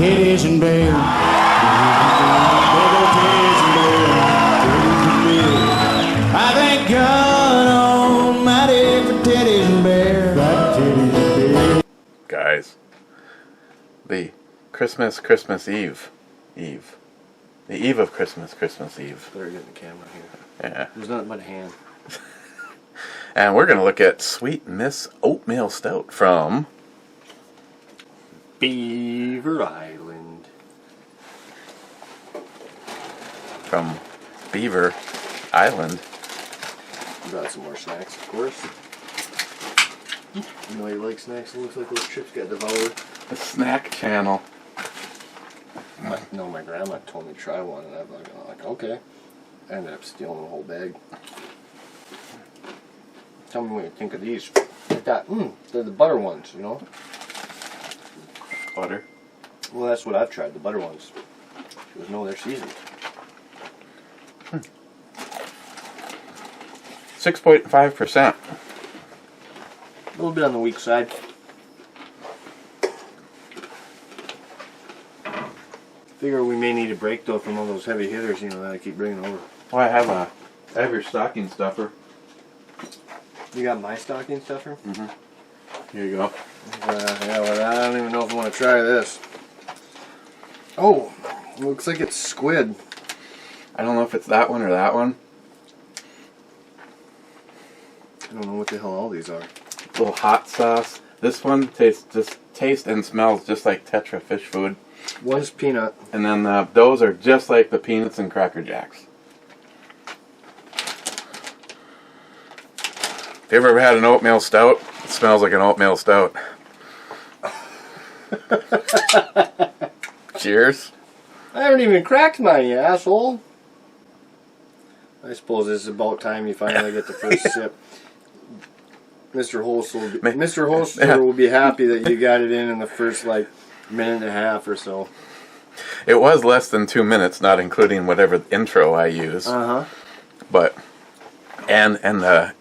titties and beer. Big old titties and beer. I thank God Almighty for titties and beer. Guys, the Christmas Eve. The eve of Christmas Eve. Better get the camera here. Yeah. There's nothing but a hand. And we're going to look at Sweet Miss Oatmeal Stout from Beaver Island. From Beaver Island. Got some more snacks, of course. You know you like snacks. It looks like those chips got devoured. The snack channel. My grandma told me to try one, and I'm like, okay. I ended up stealing the whole bag. Tell me what you think of these. Like that, they're the butter ones, you know? Butter? Well, that's what I've tried, the butter ones. She goes, no, they're seasoned. 6.5%. A little bit on the weak side. Figure we may need a break, though, from all those heavy hitters, you know, that I keep bringing over. Well, I have your stocking stuffer. You got my stocking stuffer? Mm-hmm. Here you go. Yeah, well, I don't even know if I want to try this. Oh, looks like it's squid. I don't know if it's that one or that one. I don't know what the hell all these are. Little hot sauce. This one tastes and smells just like Tetra fish food. One's peanut. And then those are just like the peanuts and Cracker Jacks. Have you ever had an oatmeal stout? It smells like an oatmeal stout. Cheers. I haven't even cracked mine, you asshole. I suppose this is about time you finally get the first sip. Mr. Holster will be happy that you got it in the first, like, minute and a half or so. It was less than 2 minutes, not including whatever intro I use. But and I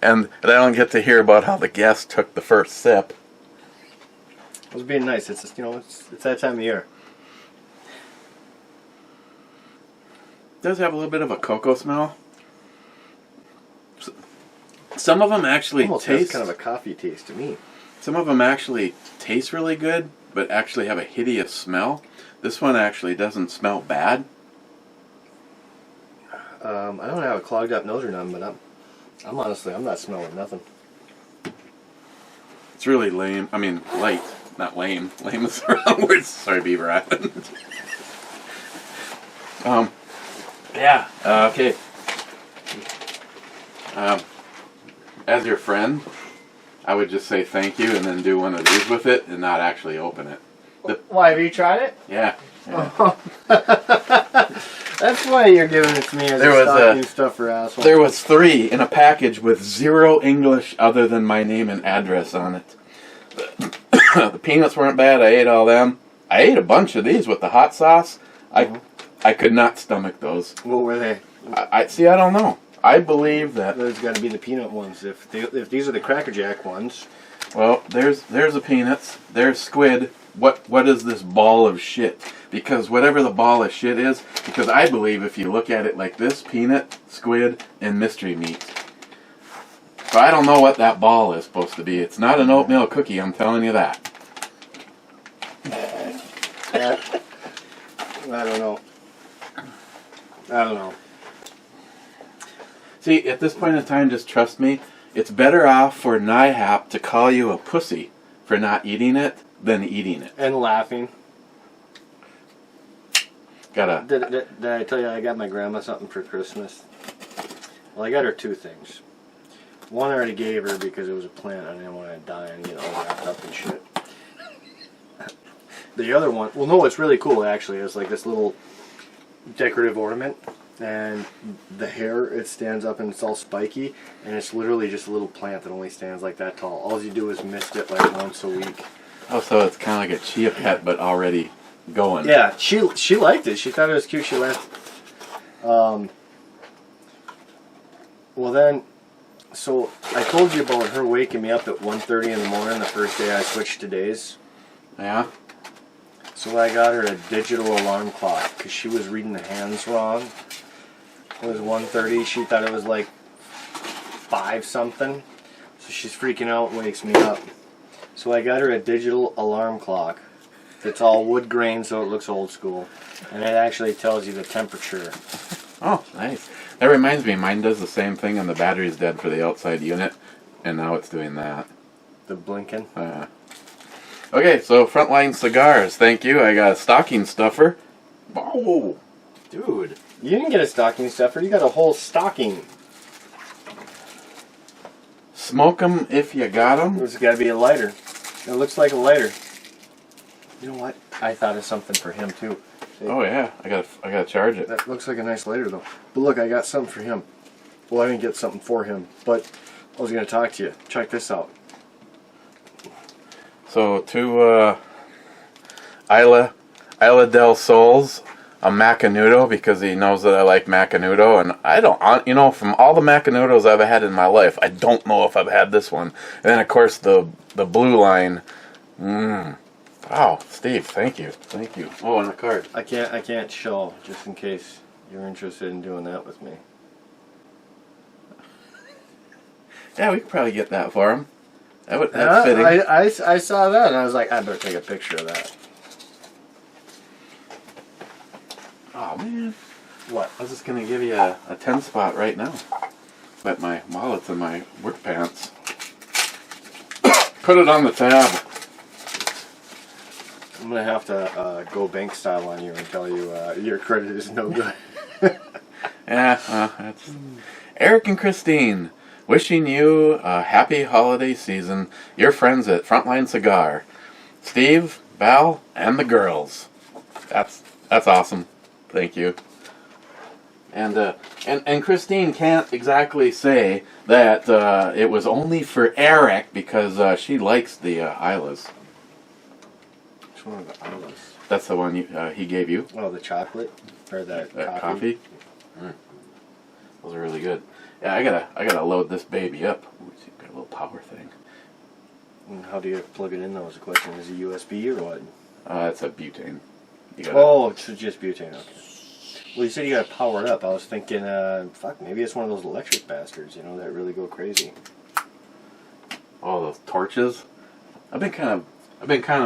don't get to hear about how the guest took the first sip. It was being nice. It's just, you know, it's that time of year. It does have a little bit of a cocoa smell. Some of them actually almost taste has kind of a coffee taste to me. Some of them actually taste really good, but actually have a hideous smell. This one actually doesn't smell bad. I don't have a clogged up nose or nothing, but I'm honestly, I'm not smelling nothing. It's really lame. I mean, light, not lame. Lame is the wrong word. Sorry, Beaver Island. Yeah. Okay. As your friend, I would just say thank you and then do one of these with it and not actually open it. Why, have you tried it? Yeah. That's why you're giving it to me as a stocking stuffer, asshole. There was 3 in a package with 0 English other than my name and address on it. The peanuts weren't bad. I ate all them. I ate a bunch of these with the hot sauce. I could not stomach those. What were they? I don't know. I believe that there's got to be the peanut ones. If these are the Cracker Jack ones. Well, there's the peanuts. There's squid. What is this ball of shit? Because whatever the ball of shit is, because I believe if you look at it like this, peanut, squid, and mystery meat. So I don't know what that ball is supposed to be. It's not an oatmeal cookie, I'm telling you that. I don't know. See, at this point in time, just trust me, it's better off for NIHAP to call you a pussy for not eating it than eating it. And laughing. Did I tell you I got my grandma something for Christmas? Well, I got her 2 things. One I already gave her because it was a plant. I didn't want to die and get all wrapped up and shit. The other one, well, no, it's really cool actually. It's like this little decorative ornament, and the hair, it stands up and it's all spiky, and it's literally just a little plant that only stands like that tall. All you do is mist it like once a week. Oh, so it's kind of like a chia pet, but already going. Yeah, she liked it. She thought it was cute. She laughed. Well then, so I told you about her waking me up at 1:30 in the morning the first day I switched to days. Yeah. So I got her a digital alarm clock because she was reading the hands wrong. It was 1:30. She thought it was like 5 something. So she's freaking out and wakes me up. So I got her a digital alarm clock. It's all wood grain, so it looks old school. And it actually tells you the temperature. Oh, nice. That reminds me, mine does the same thing and the battery's dead for the outside unit. And now it's doing that. The blinking. Okay, so Frontline Cigars, thank you. I got a stocking stuffer. Oh, Dude, you didn't get a stocking stuffer. You got a whole stocking. smoke 'em if you got 'em. There's got to be a lighter. It looks like a lighter. You know what? I thought of something for him too. See? Oh yeah, I gotta charge it. That looks like a nice lighter though. But look, I got something for him. Well, I didn't get something for him, but I was going to talk to you. Check this out. So to Isla del Sol's a Macanudo because he knows that I like Macanudo, and I don't, you know, from all the Macanudos I've had in my life, I don't know if I've had this one. And then of course the blue line. Wow, Steve, thank you. Oh, and a card. I can't show just in case you're interested in doing that with me. Yeah, we could probably get that for him. That's fitting. I saw that and I was like, I better take a picture of that. Oh man. What? I was just gonna give you a 10 spot right now. But my wallet's in my work pants. Put it on the tab. I'm gonna have to go bank style on you and tell you your credit is no good. Yeah, that's Eric and Christine. Wishing you a happy holiday season. Your friends at Frontline Cigar. Steve, Val, and the girls. That's awesome. Thank you. And Christine can't exactly say that it was only for Eric because she likes the Islas. Which one of the Islas? That's the one he gave you. Oh, the chocolate or the coffee. Those are really good. Yeah, I gotta load this baby up. Ooh, it's got a little power thing. And how do you plug it in? That was the question. Is it USB or what? It's a butane. It's just butane. Okay. Well, you said you got to power it up. I was thinking, fuck, maybe it's one of those electric bastards, you know, that really go crazy. Oh, those torches. I've been kind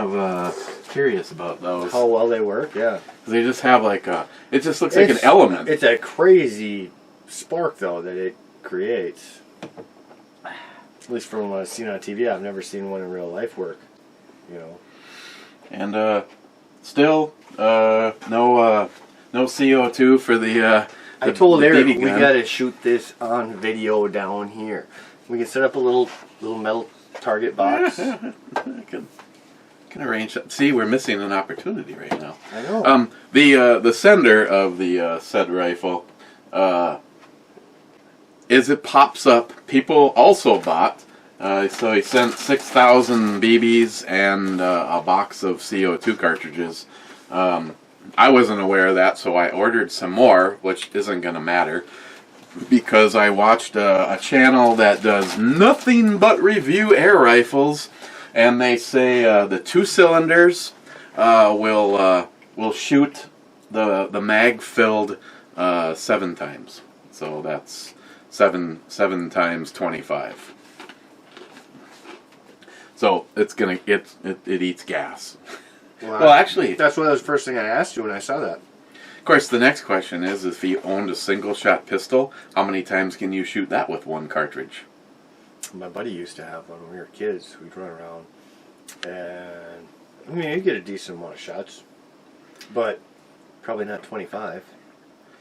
of curious about those. How well they work, yeah. They just have like it just looks like an element. It's a crazy spark though that it creates. At least from what I've seen on TV, I've never seen one in real life work. You know. And still no CO2 for the I told Eric we gun. gotta shoot this on video down here. We can set up a little metal target box. I can arrange that. See, we're missing an opportunity right now. I know. The sender of the said rifle, is it pops up. People also bought. So he sent 6,000 BBs and a box of CO2 cartridges. I wasn't aware of that, so I ordered some more, which isn't going to matter, because I watched a channel that does nothing but review air rifles, and they say the 2 cylinders will shoot the mag filled 7 times. So that's 7 times 25. So it's gonna it eats gas. Well, actually, that's what was the first thing I asked you when I saw that. Of course, the next question is, if you owned a single-shot pistol, how many times can you shoot that with one cartridge? My buddy used to have one when we were kids. We'd run around, and I mean, you'd get a decent amount of shots, but probably not 25.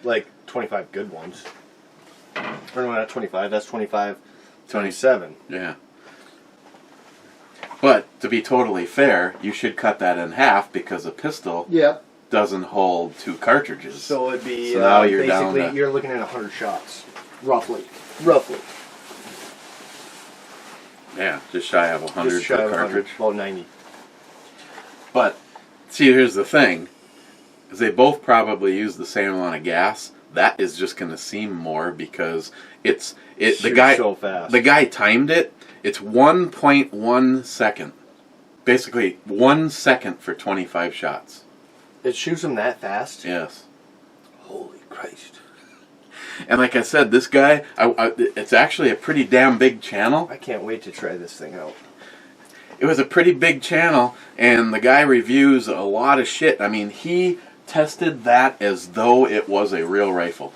Like 25 good ones. Or no, not 25. That's 25, 27. Yeah. But to be totally fair, you should cut that in half because a pistol doesn't hold 2 cartridges. So it'd be so now you're basically down to, you're looking at 100 shots, roughly. Yeah, just shy of 100 per cartridge. About 90. But see, here's the thing: is they both probably use the same amount of gas. That is just going to seem more because the guy so fast. The guy timed it. It's 1.1 second. basically 1 second for 25 shots. It shoots them that fast? Yes. Holy Christ. And like I said, this guy, it's actually a pretty damn big channel. I can't wait to try this thing out. It was a pretty big channel, and the guy reviews a lot of shit. I mean, he tested that as though it was a real rifle.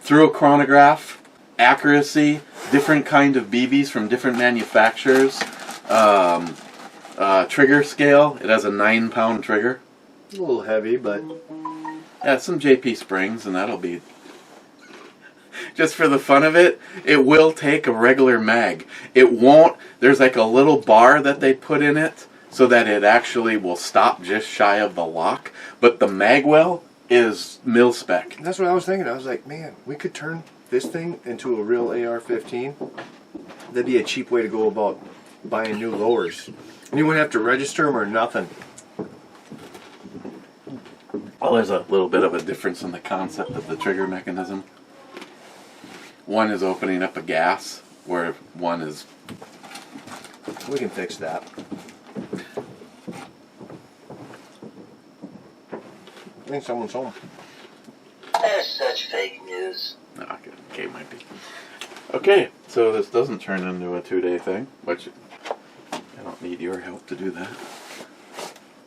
Through a chronograph, accuracy, different kind of BBs from different manufacturers, trigger scale. It has a 9-pound trigger. A little heavy, but... Yeah, some JP springs, and that'll be... Just for the fun of it, it will take a regular mag. It won't... There's like a little bar that they put in it so that it actually will stop just shy of the lock. But the mag well is mil-spec. That's what I was thinking. I was like, man, we could turn this thing into a real AR-15. That'd be a cheap way to go about buying new lowers. And you wouldn't have to register them or nothing. Well, there's a little bit of a difference in the concept of the trigger mechanism. One is opening up a gas, where one is... We can fix that. I think someone's home. That's such fake news. No, okay, might be. Okay, so this doesn't turn into a 2-day thing, which I don't need your help to do that.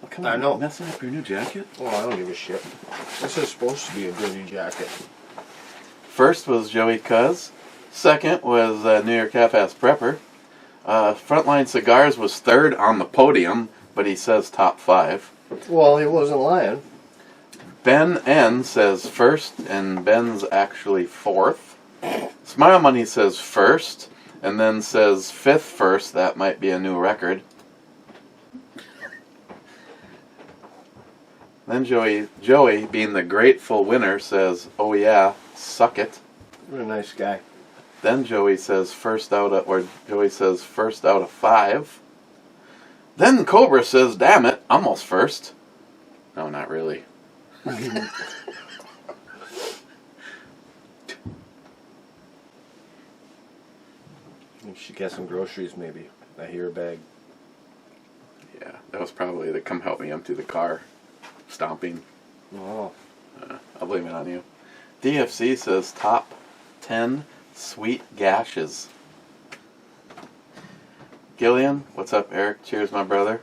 Oh, come on, I know. Messing up your new jacket? Oh, I don't give a shit. This is supposed to be a dirty jacket. First was Joey Cuz. Second was New York Half-Ass Prepper. Frontline Cigars was third on the podium, but he says top 5. Well, he wasn't lying. Ben N says first, and Ben's actually fourth. Smile Money says first, and then says fifth first. That might be a new record. Then Joey, being the grateful winner, says, "Oh yeah, suck it." What a nice guy. Then Joey says first out of 5. Then Cobra says, "Damn it, almost first." No, not really. You should get some groceries, maybe. I hear a bag. Yeah, that was probably the come help me empty the car stomping. Oh. I'll blame it on you. DFC says top 10 sweet gashes. Gillian, what's up, Eric? Cheers, my brother.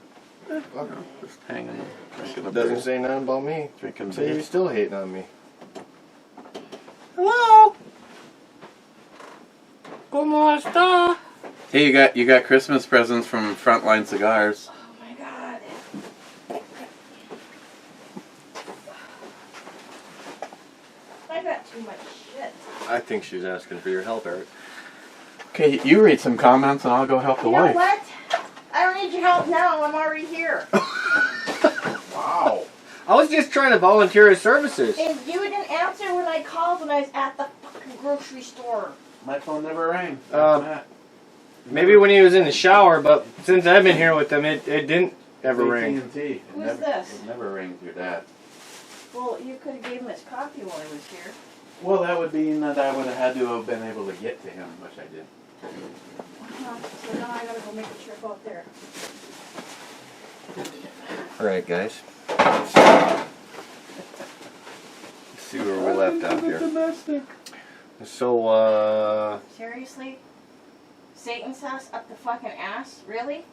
Just hanging, drinking a beer. Doesn't say nothing about me. Drinking So you're beer. still hating on me. Hello. ¿Cómo está? Hey, you got Christmas presents from Frontline Cigars. Oh my God. I got too much shit. I think she's asking for your help, Eric. Okay, you read some comments and I'll go help the You know wife. what? I don't need your help now. I'm already here. Wow. I was just trying to volunteer his services. And you didn't answer when I called when I was at the fucking grocery store. My phone never rang. Maybe when he was in the shower, but since I've been here with him, it didn't ever ring. AT&T. Who's this? It never rings your dad. Well, you could have gave him his coffee while I was here. Well, that would mean that I would have had to have been able to get to him, which I did. So now I gotta go make a trip out there. Alright, guys. Let's see where we're left out here. Domestic. So, Seriously? Satan's house up the fucking ass? Really?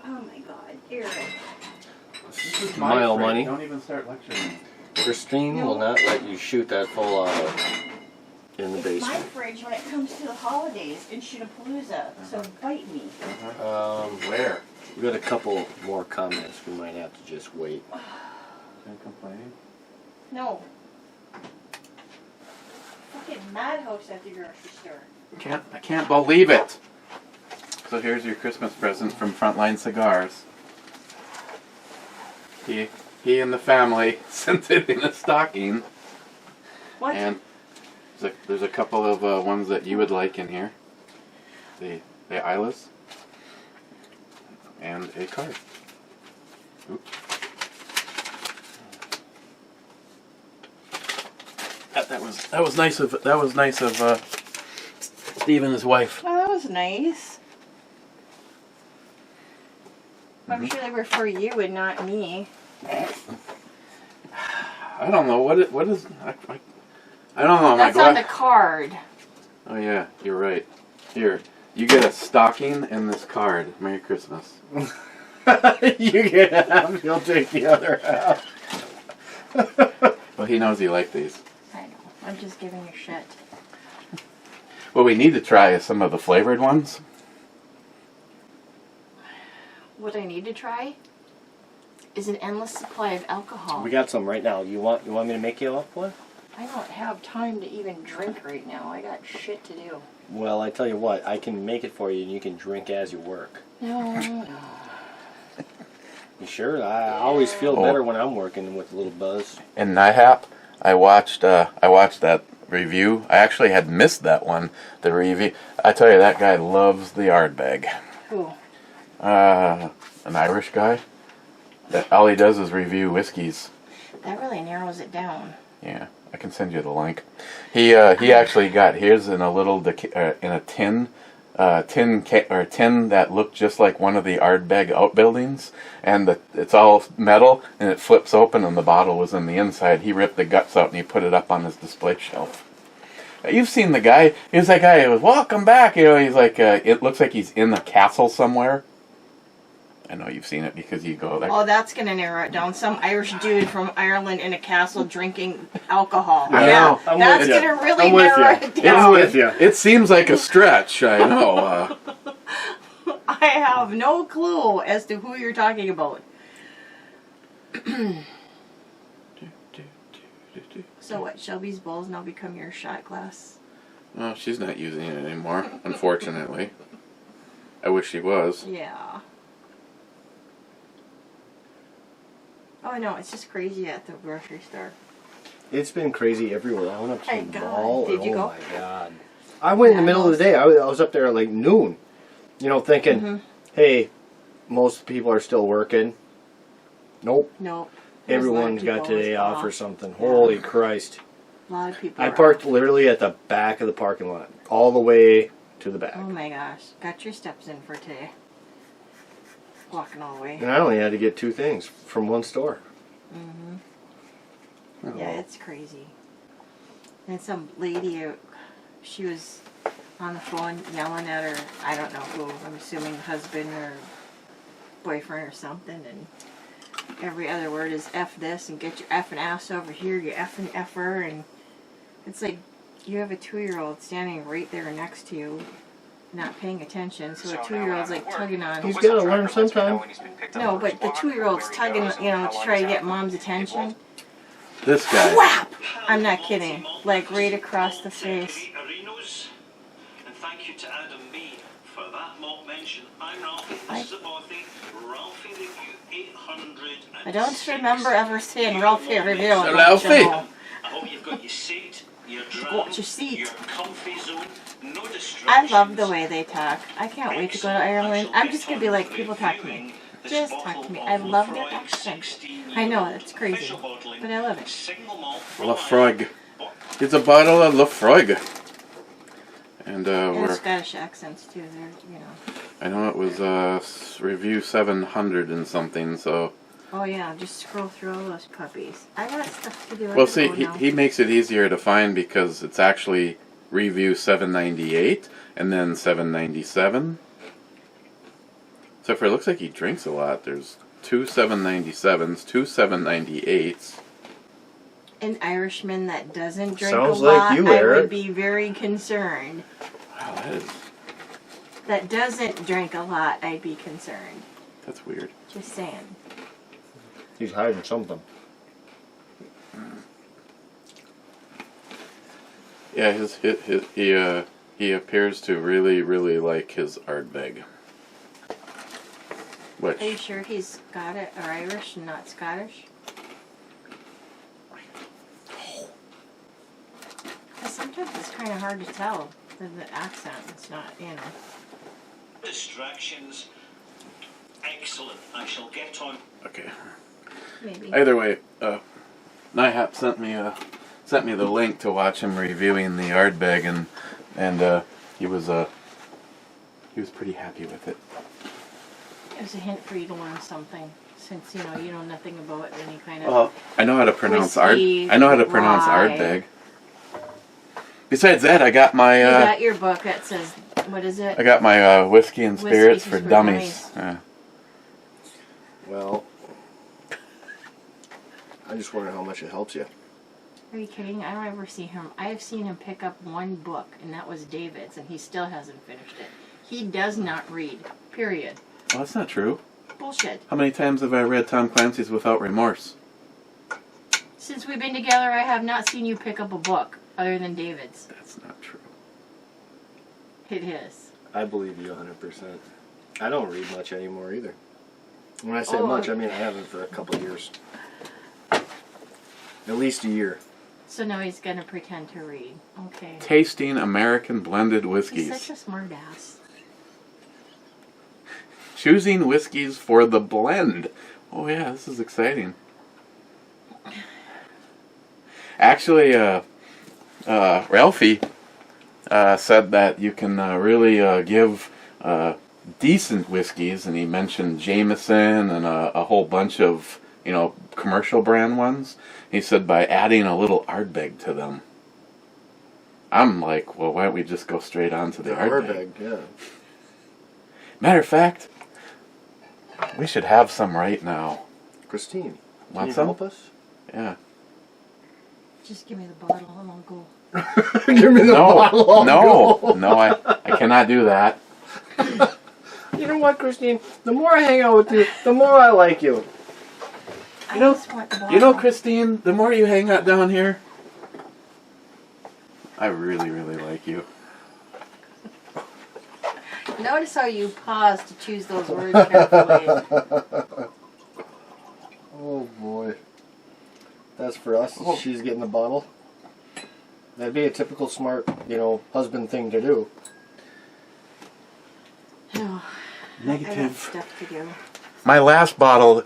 Oh my God, Eric. Smile Money. Don't even start lecturing. Christine will not let you shoot that full auto in the It's my basement. fridge when it comes to the holidays in Shootapalooza, so bite me. Where? We got a couple more comments. We might have to just wait. Been complaining? No. Fucking madhouse at the grocery store. I can't believe it. So here's your Christmas present from Frontline Cigars. He and the family sent it in a stocking. What? And there's a couple of ones that you would like in here. The Islas. And a card. Oops. That was nice of Steve and his wife. Oh, that was nice. I'm sure they were for you and not me. I don't know what is. I don't know. That's on the card. Oh yeah, you're right. Here, you get a stocking and this card. Merry Christmas. You get half, he'll take the other half. Well, he knows you like these. I know. I'm just giving you shit. What we need to try is some of the flavored ones. What I need to try is an endless supply of alcohol. We got some right now. You want me to make you up one? I don't have time to even drink right now. I got shit to do. Well, I tell you what, I can make it for you and you can drink as you work. No. You sure? I always feel better when I'm working with a little buzz. In NIHAP, I watched that review. I actually had missed that one. The review. I tell you, that guy loves the Ardbeg. Who? An Irish guy. That all he does is review whiskeys. That really narrows it down. Yeah, I can send you the link. He actually got his in a little in a tin that looked just like one of the Ardbeg outbuildings, and it's all metal and it flips open and the bottle was in the inside. He ripped the guts out and he put it up on his display shelf. You've seen the guy. He's that guy who was, welcome back. You know, he's like, it looks like he's in the castle somewhere. I know you've seen it because you go there. Oh, that's going to narrow it down. Some Irish dude from Ireland in a castle drinking alcohol. I know. I'm That's with going you. to really I'm with narrow you. it down. I'm with you. It seems like a stretch, I know. I have no clue as to who you're talking about. So what, Shelby's bowls now become your shot glass? Well, she's not using it anymore, unfortunately. I wish she was. Yeah. Oh no, it's just crazy at the grocery store. It's been crazy everywhere. I went up to Thank the God. mall. Did you Oh go? my God. I went in the middle of the day. I was up there at like noon. You know, thinking, hey, most people are still working. Nope. Nope. There's a lot of Everyone's got people today off. off or something. Holy Christ. A lot of people I are parked off. literally at the back of the parking lot. All the way to the back. Oh my gosh. Got your steps in for today. Walking all the way. And I only had to get 2 things from one store. Mm-hmm. Yeah, it's crazy. And some lady, she was on the phone yelling at her, I don't know who, I'm assuming husband or boyfriend or something, and every other word is F this and get your effing ass over here, you effing effer, and it's like you have a 2-year-old standing right there next to you, not paying attention, so a 2-year-old's like tugging on. He's got to learn sometime. No, but the 2-year-old's tugging, you know, to try to get mom's attention. This guy. Whap! I'm not kidding. Like right across the face. And thank you to Adam B for that mock mention. I'm Ralphie. This is a bothy. Ralphie review 800. I don't remember ever seeing Ralphie review. Ralphie. I hope you've got your seat, your drum, Got your seat. your comfy zone, no distractions. I love the way they talk. I can't wait to go to Ireland. I'm just gonna be like, people talk to me. Just talk to me. I love their accent. I know, it's crazy. But I love it. Lafroig. It's a bottle of Lafroig. And And we're, Scottish accents too. They're, you know. I know it was review 700 and something, so. Oh yeah, just scroll through all those puppies. I got stuff to do. Well, see, he makes it easier to find because it's actually review 798 and then 797. So for it looks like he drinks a lot. There's 2 797s, 2 798s. An Irishman that doesn't drink Sounds a lot, like you, I Eric. would be very concerned. Wow, that is, That doesn't drink a lot, I'd be concerned. that's weird. Just saying. He's hiding something. Yeah, he appears to really like his Ardbeg. Which, Are you sure he's got it or Irish and not Scottish? Because sometimes it's kind of hard to tell with the accent. It's not, you know. Distractions. Excellent. I shall get on. okay. Maybe. Either way, NIHAP sent me the link to watch him reviewing the Ardbeg, and he was pretty happy with it. It was a hint for you to learn something, since you know nothing about any kind of. Well, I know how to pronounce whiskey, I know how to pronounce rye. Ardbeg. Besides that, I got my You got your book that says, what is it? I got my whiskey and Whiskey spirits and for for dummies. Yeah. Well, I just wonder how much it helps you. Are you kidding? I don't ever see him. I have seen him pick up one book, and that was David's, and he still hasn't finished it. He does not read. Period. Well, that's not true. Bullshit. How many times have I read Tom Clancy's Without Remorse? Since we've been together, I have not seen you pick up a book other than David's. That's not true. It is. I believe you 100%. I don't read much anymore either. When I say Oh. much, I mean I haven't for a couple of years. At least a year. So now he's going to pretend to read. Okay. Tasting American blended He's whiskeys. such a smart ass. Choosing whiskeys for the blend. Oh yeah, this is exciting. Actually, Ralphie said that you can really give decent whiskeys, and he mentioned Jameson and a whole bunch of commercial brand ones. He said by adding a little Ardbeg to them. I'm like, well, why don't we just go straight on to the Ardbeg? Yeah. Matter of fact, we should have some right now. Christine, can Want you some? help us? Yeah. Just give me the bottle and I'll go. Give me the bottle. No, I cannot do that. You know what, Christine? The more I hang out with you, the more I like you. I just want the bottle. You know, Christine, the more you hang out down here, I really, really like you. Notice how you pause to choose those words carefully. Oh boy. That's for us. Oh. She's getting the bottle. That'd be a typical smart, husband thing to do. Oh, I got Negative. stuff to do. My last bottle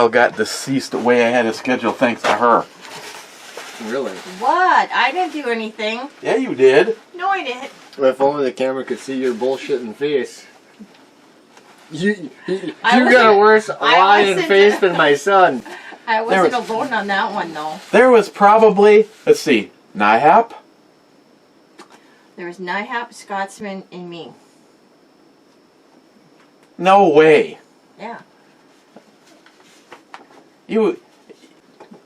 got deceased way ahead of schedule thanks to her. Really? What? I didn't do anything. Yeah, you did. No, I didn't. If only the camera could see your bullshitting face. You I got a wasn't- worse I lying wasn't- face than my son. I wasn't alone on that one, though. There was probably, let's see, NIHAP? There was NIHAP, Scotsman, and me. No way. Yeah.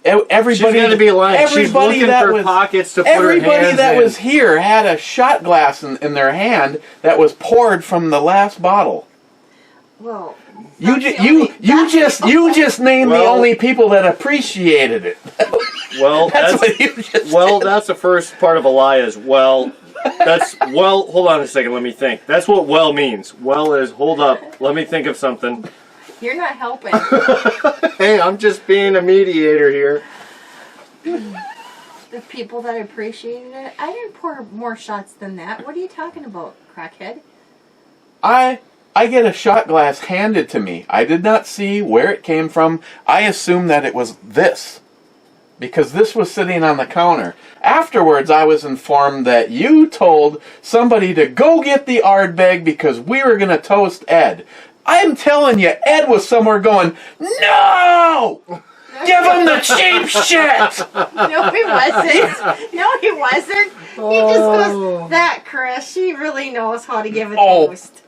Everybody, She's gonna be lying. She's everybody looking that for was, pockets to put her everybody hands that in. was here had a shot glass in their hand that was poured from the last bottle. Well, You that's the only- you just named the Well- only people that appreciated it. Well, That's what you just did. that's the first part of a lie is, hold on a second, let me think. That's what well means. Well is, hold up, let me think of something. You're not helping. Hey, I'm just being a mediator here. The people that appreciated it, I didn't pour more shots than that. What are you talking about, crackhead? I get a shot glass handed to me. I did not see where it came from. I assumed that it was this, because this was sitting on the counter. Afterwards, I was informed that you told somebody to go get the Ardbeg because we were going to toast Ed. I'm telling you, Ed was somewhere going, no! Give him the cheap shit! No, he wasn't. No, he wasn't. He just goes, that Chris, she really knows how to give a toast.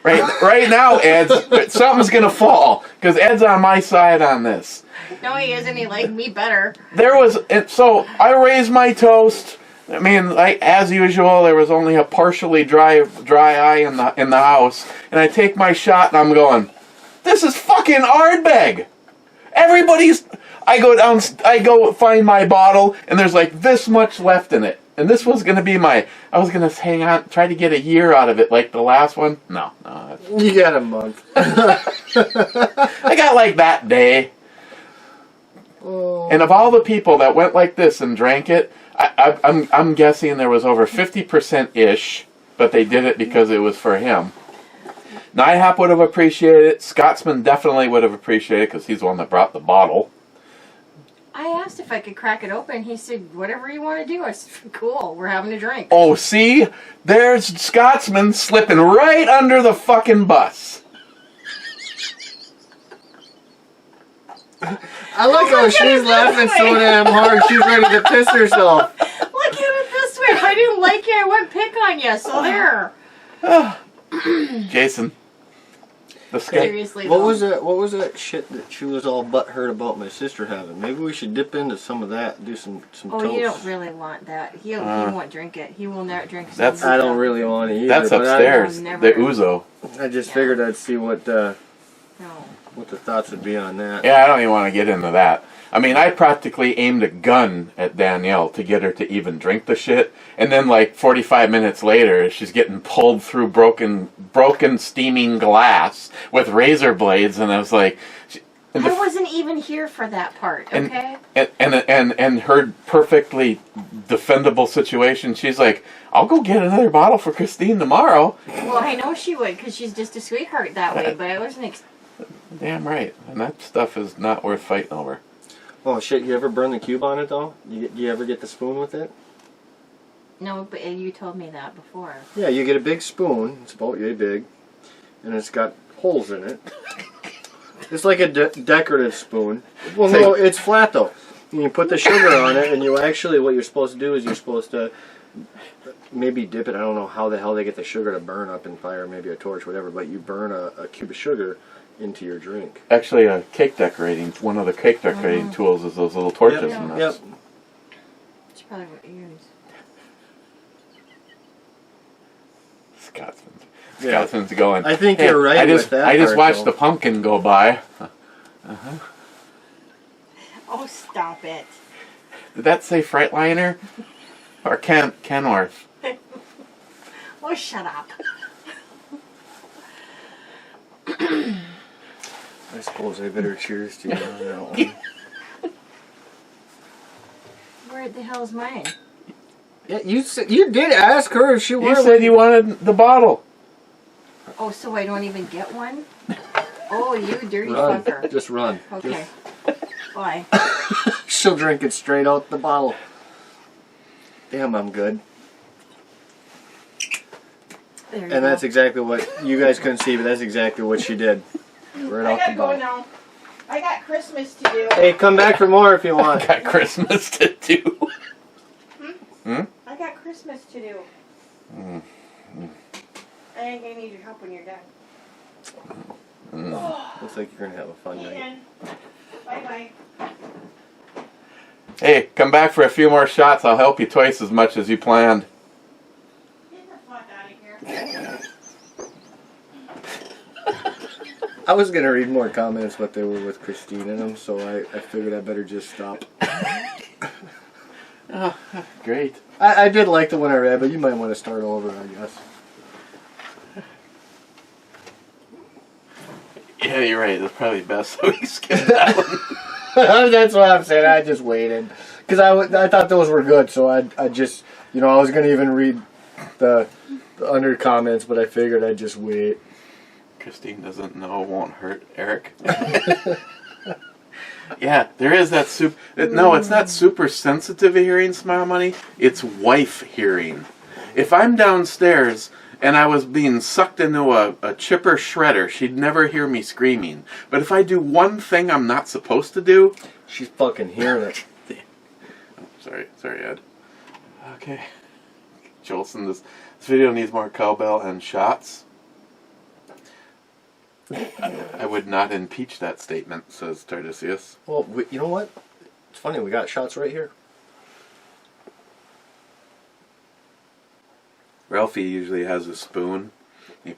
Right now, Ed, something's going to fall, because Ed's on my side on this. No, he isn't. He liked me better. So I raised my toast. I mean, like as usual, there was only a partially dry eye in the house, and I take my shot and I'm going, this is fucking Ardbeg. I go find my bottle, and there's like this much left in it, and this was gonna be I was gonna hang on, try to get a year out of it like the last one. No. You got a month. I got like that day. Oh. And of all the people that went like this and drank it, I'm guessing there was over 50%-ish, but they did it because it was for him. NIHAP would have appreciated it. Scotsman definitely would have appreciated it because he's the one that brought the bottle. I asked if I could crack it open. He said, whatever you want to do. I said, cool, we're having a drink. Oh, see? There's Scotsman slipping right under the fucking bus. I like how she's laughing so damn hard she's ready to piss herself. Look at it this way. If I didn't like you, I wouldn't pick on you. So there. Jason. The skate. Seriously. What though. was that? What was that shit that she was all butthurt about my sister having? Maybe we should dip into some of that. Do some Oh, toast. you don't really want that. He won't drink it. He will not drink. That's- I don't really want it either. That's but upstairs. I'll never- The ouzo. I just Yeah. figured I'd see what No. what the thoughts would be on that. Yeah, I don't even want to get into that. I mean, I practically aimed a gun at Danielle to get her to even drink the shit, and then like 45 minutes later, she's getting pulled through broken steaming glass with razor blades, and I was like, I wasn't even here for that part. Okay. and her perfectly defendable situation. She's like, I'll go get another bottle for Christine tomorrow. Well, I know she would because she's just a sweetheart that way. But I wasn't. Damn right, and that stuff is not worth fighting over. Oh shit! You ever burn the cube on it though? You ever get the spoon with it? No, but you told me that before. Yeah, you get a big spoon. It's about yay big, and it's got holes in it. It's like a decorative spoon. Well, no, it's flat though. And you put the sugar on it, and you actually, what you're supposed to do is you're supposed to maybe dip it. I don't know how the hell they get the sugar to burn up in fire, maybe a torch, whatever. But you burn a cube of sugar into your drink. Actually, cake decorating. One of the cake decorating tools is those little torches. Yep. And Yep. that's, That's probably what you use. Scotsman's. Yeah. Scotsman's going. I think you're right I just, with that I just part, watched though. the pumpkin go by. Oh, stop it. Did that say Freightliner? Or Kenworth? Oh, shut up. I suppose I better cheers to you on that one. Where the hell's mine? Yeah, you did ask her if she You wanted. said you wanted the bottle. Oh, so I don't even get one? Oh, you dirty Run. fucker. Just run. Okay. Why? She'll drink it straight out the bottle. Damn, I'm good. There you And go. that's exactly what you guys couldn't see, but that's exactly what she did. Right I off gotta the go bottle. now. I got Christmas to do. Hey, come back for more if you want. Got Christmas to do. I got Christmas to do. I ain't gonna need your help when you're done. Looks like you're gonna have a fun night. Ian. Bye-bye. Hey, come back for a few more shots. I'll help you twice as much as you planned. Get the fuck out of here. I was gonna read more comments, but they were with Christine in them, so I figured I better just stop. Oh, great. I did like the one I read, but you might want to start over, I guess. Yeah, you're right. That's probably best so we skip that one. That's what I'm saying. I just waited because I thought those were good, so I just, you know, I was gonna even read the under comments, but I figured I'd just wait. Christine doesn't know. Won't hurt Eric. Yeah, there is that no, it's not super sensitive hearing, Smile Money. It's wife hearing. If I'm downstairs and I was being sucked into a chipper shredder, she'd never hear me screaming. But if I do one thing I'm not supposed to do... She's fucking hearing it. Sorry, Ed. Okay. Jolson, this video needs more cowbell and shots. I would not impeach that statement, says Tardisius. Well, you know what? It's funny. We got shots right here. Ralphie usually has a spoon. He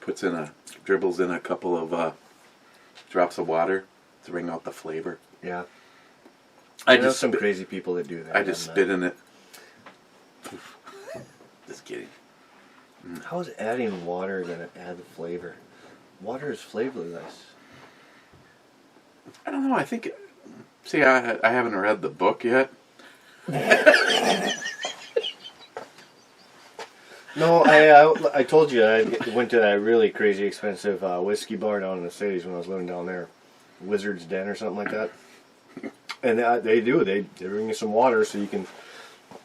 dribbles in a couple of drops of water to bring out the flavor. Yeah. I know just some crazy people that do that. I just spit in it. Just kidding. How is adding water gonna add the flavor? Water is flavorless. I don't know. I think. See, I haven't read the book yet. No, I told you I went to that really crazy expensive whiskey bar down in the cities when I was living down there, Wizard's Den or something like that. And they bring you some water so you can,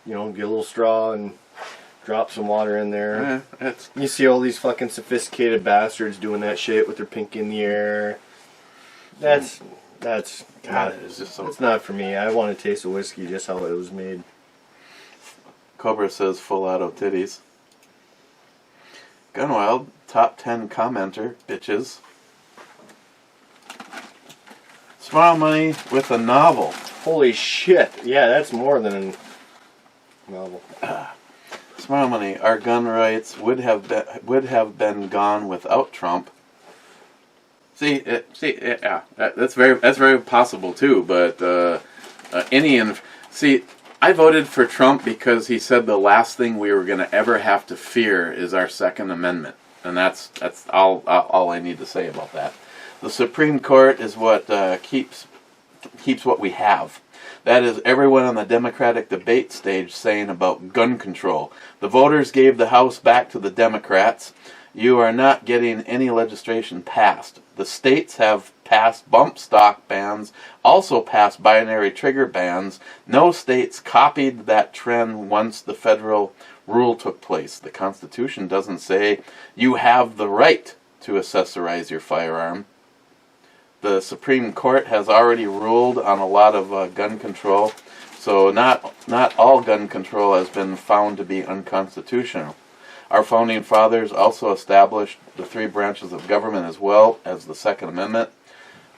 you know, get a little straw and drop some water in there. You see all these fucking sophisticated bastards doing that shit with their pinky in the air. That's That's God, it's just so. it's not for me. I want to taste the whiskey just how it was made. Cobra says full auto titties. Gunwild, top 10 commenter, bitches. Smile Money with a novel. Holy shit! Yeah, that's more than a novel. Smile Money, our gun rights would have been gone without Trump. Yeah, that's very possible too. But I voted for Trump because he said the last thing we were going to ever have to fear is our Second Amendment, and that's all I need to say about that. The Supreme Court is what keeps what we have. That is everyone on the Democratic debate stage saying about gun control. The voters gave the House back to the Democrats. You are not getting any legislation passed. The states have passed bump stock bans, also passed binary trigger bans. No states copied that trend once the federal rule took place. The Constitution doesn't say you have the right to accessorize your firearm. The Supreme Court has already ruled on a lot of gun control, so not all gun control has been found to be unconstitutional. Our founding fathers also established the 3 branches of government as well as the Second Amendment.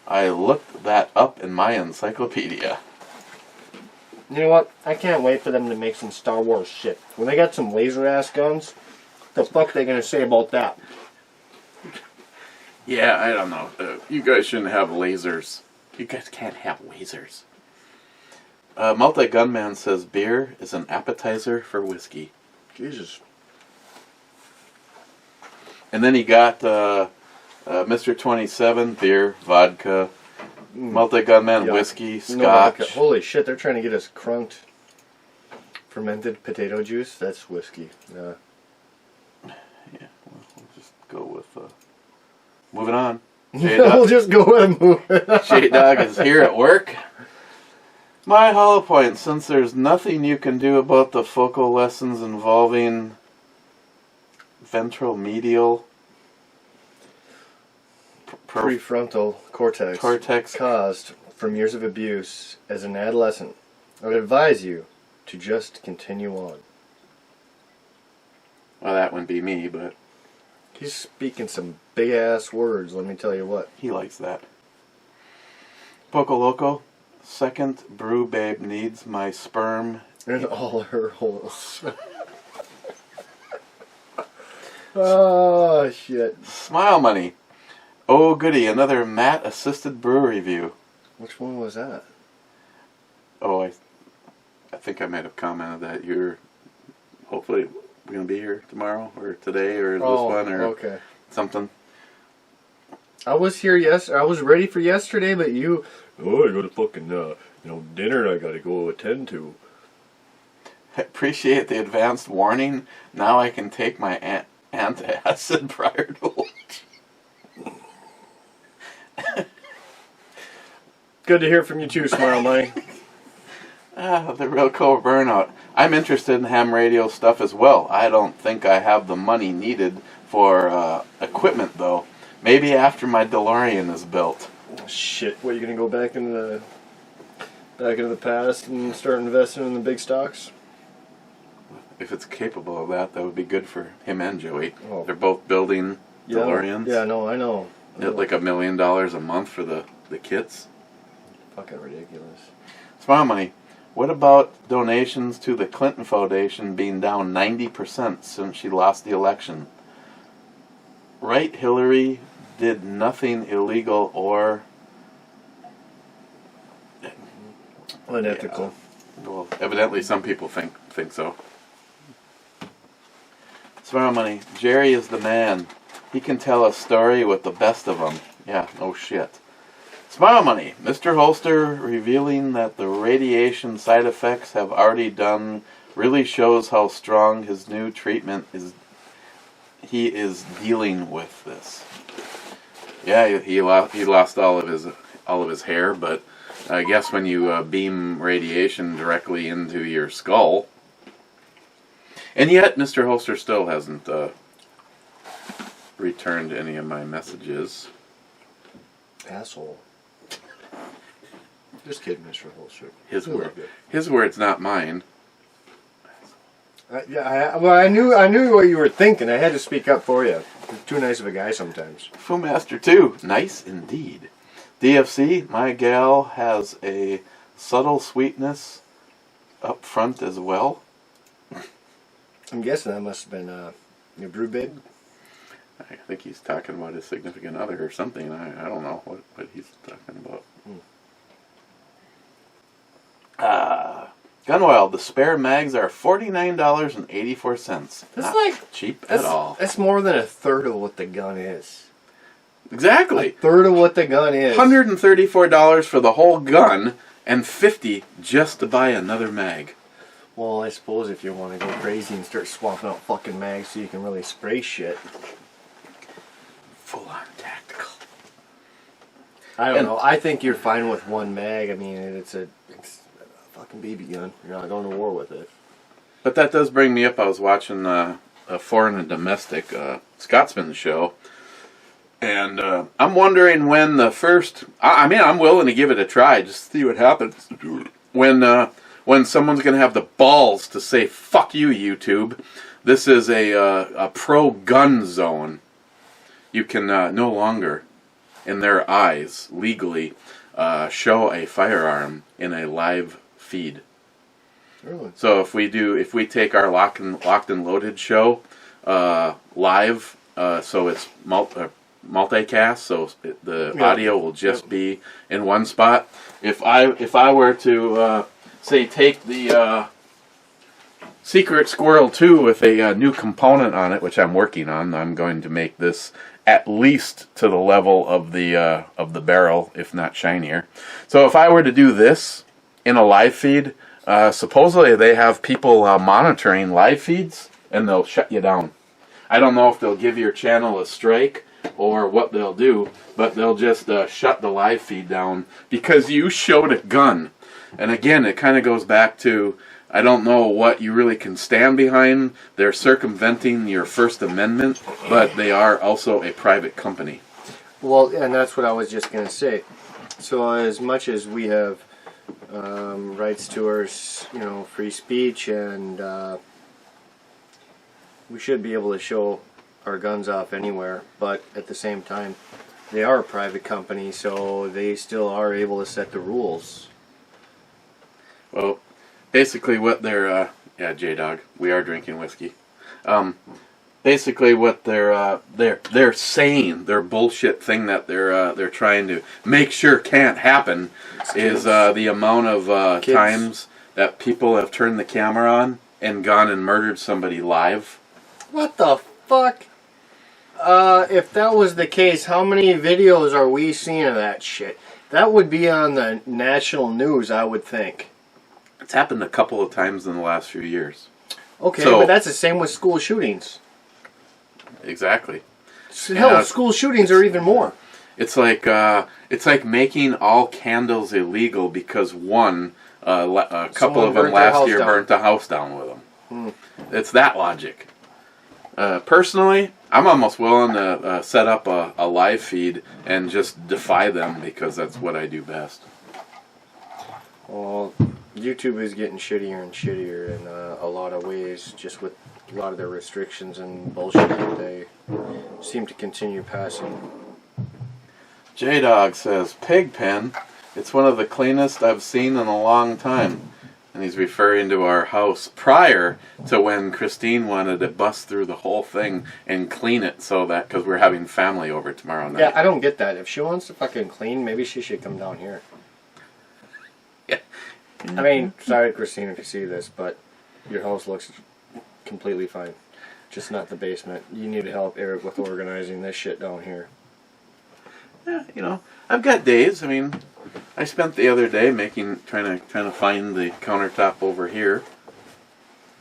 I looked that up in my encyclopedia. You know what? I can't wait for them to make some Star Wars shit. When they got some laser-ass guns, the fuck they gonna say about that? Yeah, I don't know. You guys shouldn't have lasers. You guys can't have lasers. Multi-Gunman says beer is an appetizer for whiskey. Jesus. And then he got Mr. 27, beer, vodka, Multi-Gunman, Yeah. we'skey, No scotch. vodka. Holy shit, they're trying to get us crunked. Fermented potato juice? That's whiskey. Yeah, we'll just go with... moving on. We'll just go with moving. J-Dog is here at work. My hollow point, since there's nothing you can do about the focal lessons involving ventromedial Prefrontal cortex caused from years of abuse as an adolescent, I would advise you to just continue on. Well, that wouldn't be me, but He's speaking some big ass words, let me tell you what. he likes that. Poco Loco, second brew babe needs my sperm. In all her holes. Oh, shit. Smile Money. Oh, goody, another Matt-assisted brew review. Which one was that? Oh, I think I might have commented that you're hopefully going to be here tomorrow or today or this one or okay. something. I was here I was ready for yesterday, but I got a fucking, dinner I gotta go attend to. Appreciate the advanced warning. Now I can take my antacid prior to lunch. Good to hear from you too, Smile Money. The real co-burnout. I'm interested in ham radio stuff as well. I don't think I have the money needed for equipment though. Maybe after my DeLorean is built. Shit, what, you gonna go back into the past and start investing in the big stocks? If it's capable of that, that would be good for him and Joey. Oh. They're both building DeLoreans. Yeah, no, I know. At like $1 million a month for the kits. Fucking ridiculous. Smile Money. What about donations to the Clinton Foundation being down 90% since she lost the election? Right, Hillary did nothing illegal or Unethical. Yeah. Well, evidently some people think so. Smile Money. Jerry is the man. He can tell a story with the best of them. Yeah, no shit. Smile Money. Mr. Holster revealing that the radiation side effects have already done really shows how strong his new treatment is. He is dealing with this. Yeah, he lost all of his hair, but I guess when you beam radiation directly into your skull, and yet Mr. Holster still hasn't returned any of my messages. Asshole. Just kidding, Mr. Holster. His You look word. good. His words, not mine. I knew what you were thinking. I had to speak up for you. You're too nice of a guy sometimes. Foodmaster 2, nice indeed. DFC, my gal has a subtle sweetness up front as well. I'm guessing that must have been your brew babe. I think he's talking about his significant other or something. I don't know what he's talking about. Gunwild, the spare mags are $49.84. That's Not like cheap at all. That's more than a third of what the gun is. Exactly. A third of what the gun is. $134 for the whole gun and $50 just to buy another mag. Well, I suppose if you want to go crazy and start swapping out fucking mags so you can really spray shit. Full on tactical. I don't know. I think you're fine with one mag. I mean, it's a fucking BB gun. You're not going to war with it. But that does bring me up. I was watching a Foreign and Domestic Scotsman show. And I'm wondering when the first... I mean, I'm willing to give it a try. Just see what happens. When someone's going to have the balls to say, fuck you, YouTube. This is a pro-gun zone. You can no longer, in their eyes, legally, show a firearm in a live feed. Really? So if we take our Locked and Loaded show live, so it's multicast, so the audio will just be in one spot. If I were to say take the Secret Squirrel 2 with a new component on it, which I'm working on, I'm going to make this at least to the level of the barrel, if not shinier. So if I were to do this in a live feed, supposedly they have people monitoring live feeds, and they'll shut you down. I don't know if they'll give your channel a strike or what they'll do, but they'll just shut the live feed down because you showed a gun. And again, it kind of goes back to, I don't know what you really can stand behind. They're circumventing your First Amendment, but they are also a private company. Well, and that's what I was just going to say. So as much as we have rights to our, free speech, and we should be able to show our guns off anywhere, but at the same time, they are a private company, so they still are able to set the rules. Well, basically what they're, J-Dog, we are drinking whiskey. Basically what they're saying, their bullshit thing that they're trying to make sure can't happen is the amount of times that people have turned the camera on and gone and murdered somebody live. What the fuck? If that was the case, how many videos are we seeing of that shit? That would be on the national news, I would think. It's happened a couple of times in the last few years. Okay, So- but that's the same with school shootings. Exactly. Hell, school shootings are even more. It's like making all candles illegal because one, a couple Someone of them burnt their last house year down. burnt the house down with them. It's that logic. Personally, I'm almost willing to set up a live feed and just defy them because that's what I do best. Well, YouTube is getting shittier and shittier in a lot of ways, just with a lot of their restrictions and bullshit that they seem to continue passing. J-Dog says, Pigpen, it's one of the cleanest I've seen in a long time. And he's referring to our house prior to when Christine wanted to bust through the whole thing and clean it so that, because we're having family over tomorrow night. Yeah, I don't get that. If she wants to fucking clean, maybe she should come down here. Yeah. I mean, sorry, Christine, if you see this, but your house looks completely fine. Just not the basement. You need to help Eric with organizing this shit down here. Yeah, I've got days. I mean, I spent the other day trying to find the countertop over here.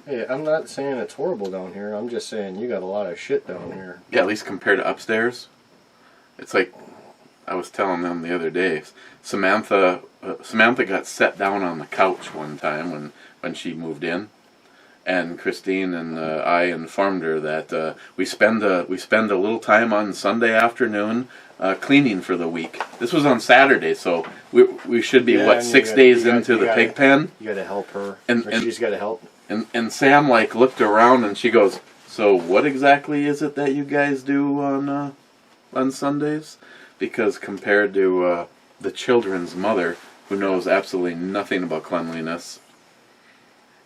Hey, I'm not saying it's horrible down here. I'm just saying you got a lot of shit down here. Yeah, at least compared to upstairs. It's like I was telling them the other day. Samantha got set down on the couch one time when she moved in, and Christine and I informed her that we spend a little time on Sunday afternoon cleaning for the week. This was on Saturday, so we should be, Yeah, and 6 you days gotta- into you the gotta- pig pen. You gotta help her. And- Or and- she's gotta help. And Sam like looked around and she goes, "So what exactly is it that you guys do on Sundays?" Because compared to the children's mother, who knows absolutely nothing about cleanliness,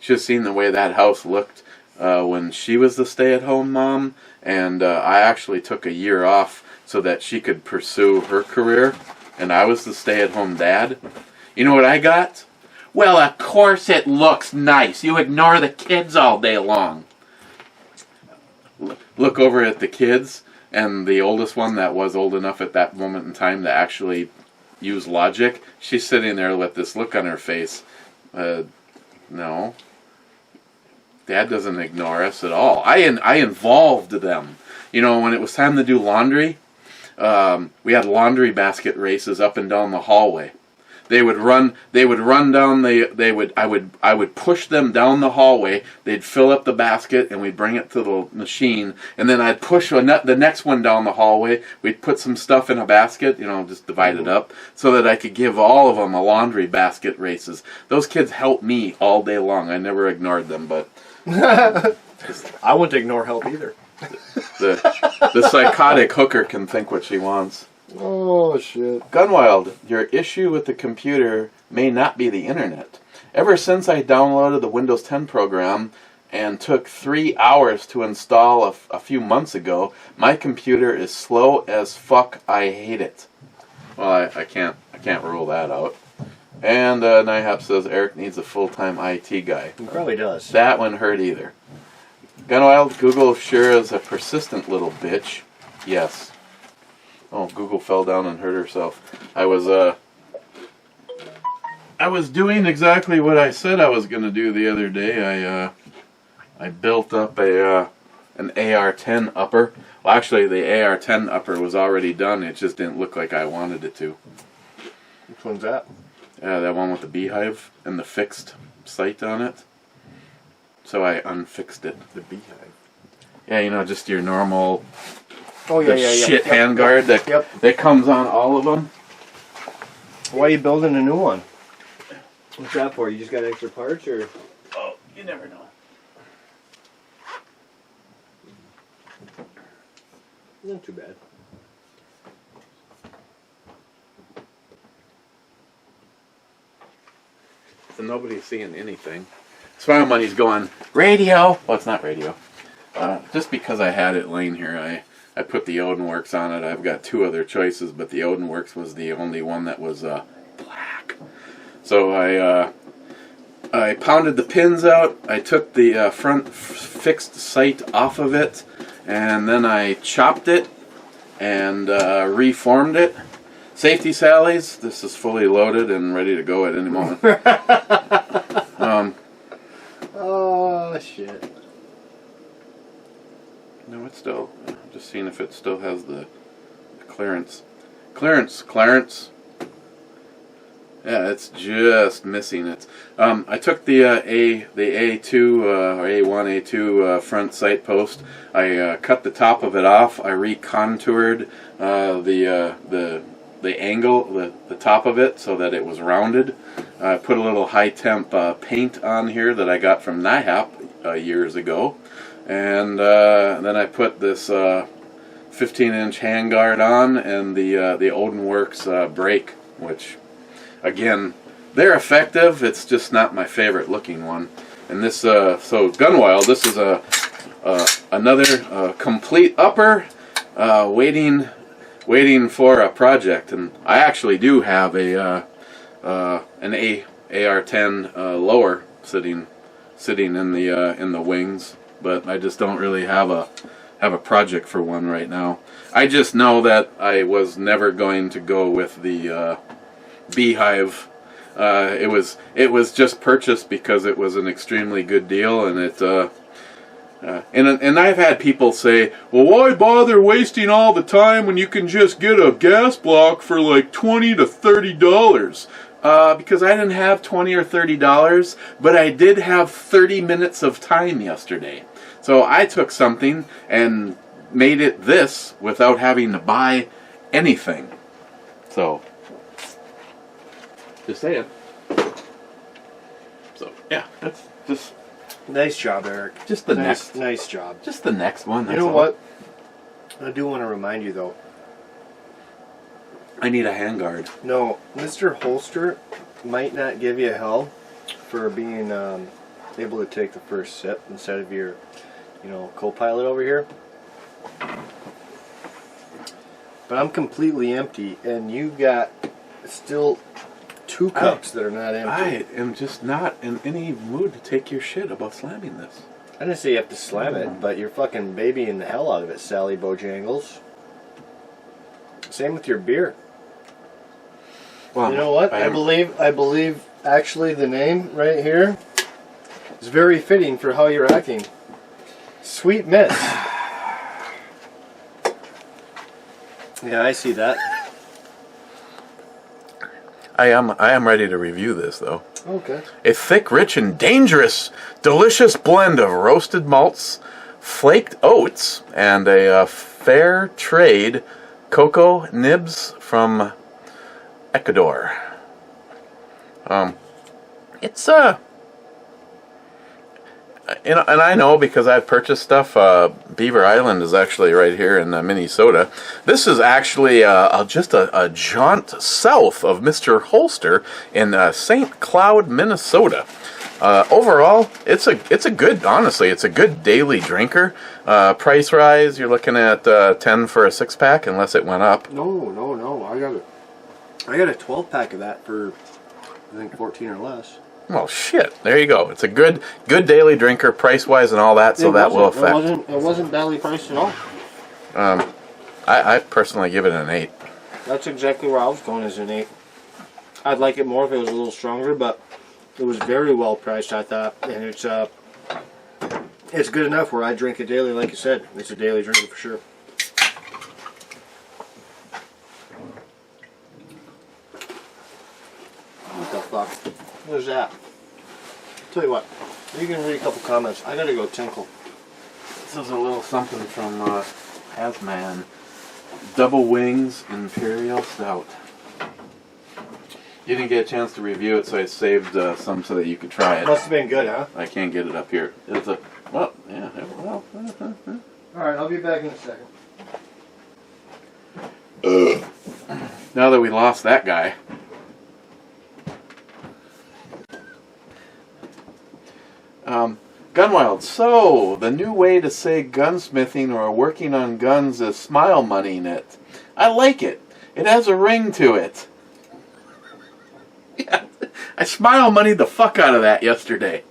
she's seen the way that house looked when she was the stay-at-home mom, and I actually took a year off so that she could pursue her career, and I was the stay-at-home dad. You know what I got? Well, of course it looks nice. You ignore the kids all day long. Look over at the kids, and the oldest one that was old enough at that moment in time to actually use logic, she's sitting there with this look on her face. No. Dad doesn't ignore us at all. I involved them. You know, when it was time to do laundry, we had laundry basket races up and down the hallway. They would run down I would push them down the hallway. They'd fill up the basket and we'd bring it to the machine, and then I'd push the next one down the hallway. We'd put some stuff in a basket, you know, just divide it up so that I could give all of them a laundry basket races. Those kids helped me all day long. I never ignored them, but I wouldn't ignore help either. the psychotic hooker can think what she wants. Oh, shit. Gunwild, your issue with the computer may not be the internet. Ever since I downloaded the Windows 10 program and took 3 hours to install a few months ago, my computer is slow as fuck. I hate it. Well, I can't rule that out. And Nihap says Eric needs a full-time IT guy. He probably does. That wouldn't hurt either. Gunwild, Google sure is a persistent little bitch. Yes. Oh, Google fell down and hurt herself. I was doing exactly what I said I was going to do the other day. I built up an AR-10 upper. Well, actually, the AR-10 upper was already done. It just didn't look like I wanted it to. Which one's that? That one with the beehive and the fixed sight on it. So I unfixed it. The beehive. Yeah, you know, just your normal... Oh, yeah, the yeah, yeah. shit handguard that comes on all of them. Why are you building a new one? What's that for? You just got extra parts, or? Oh, you never know. Not too bad. So nobody's seeing anything. Smile Money's going, radio! Well, it's not radio. Just because I had it laying here, I put the Odin Works on it. I've got 2 other choices, but the Odin Works was the only one that was black. So I pounded the pins out. I took the front fixed sight off of it, and then I chopped it and reformed it. Safety Sally's. This is fully loaded and ready to go at any moment. Oh, shit. No, it's still... I'm just seeing if it still has the clearance. Clarence. Yeah, it's just missing it. I took the A2 or A1, A2 front sight post. I cut the top of it off. I recontoured the angle, the top of it, so that it was rounded. I put a little high temp paint on here that I got from Nihap years ago. And then I put this 15-inch handguard on and the Odin Works brake, which, again, they're effective. It's just not my favorite looking one. And this, so Gunwild, this is another complete upper, waiting for a project. And I actually do have an AR-10 lower sitting in the wings. But I just don't really have a project for one right now. I just know that I was never going to go with the beehive. It was just purchased because it was an extremely good deal, and and I've had people say, well, why bother wasting all the time when you can just get a gas block for like $20 to $30? Because I didn't have $20 or $30, but I did have 30 minutes of time yesterday. So I took something and made it this without having to buy anything. So, just saying. So, yeah, that's just Nice job, Eric. Just the next. Nice job. Just the next one. You know what? I do want to remind you, though. I need a handguard. No, Mr. Holster might not give you hell for being able to take the first sip instead of your, co-pilot over here. But I'm completely empty, and you've got still 2 cups that are not empty. I am just not in any mood to take your shit about slamming this. I didn't say you have to slam it, but you're fucking babying the hell out of it, Sally Bojangles. Same with your beer. Well, you know what? I believe actually the name right here is very fitting for how you're acting. Sweet Miss. Yeah, I see that. I am ready to review this, though. Okay. A thick, rich, and dangerous, delicious blend of roasted malts, flaked oats, and a fair trade cocoa nibs from Ecuador. It's and I know because I've purchased stuff. Beaver Island is actually right here in Minnesota. This is actually just a jaunt south of Mr. Holster in St. Cloud, Minnesota. Overall, it's a good, honestly, it's a good daily drinker. Price rise, you're looking at 10 for a 6-pack, unless it went up. No. I got a 12-pack of that for I think 14 or less. Well, shit. There you go. It's a good daily drinker, price wise and all that. So that will affect. It wasn't badly priced at all. I personally give it an 8. That's exactly where I was going, as an 8. I'd like it more if it was a little stronger, but it was very well priced, I thought, and it's good enough where I drink it daily, like you said. It's a daily drinker for sure. What the fuck? What is that? Tell you what, you can read a couple comments. I gotta go tinkle. This is a little something from Hazman. Double Wings Imperial Stout. You didn't get a chance to review it, so I saved some so that you could try it. Must have been good, huh? I can't get it up here. It's a well, yeah. Well, All right, I'll be back in a second. now that we lost that guy. Gunwild. So, the new way to say gunsmithing or working on guns is smile moneying it. I like it. It has a ring to it. Yeah, I smile moneyed the fuck out of that yesterday.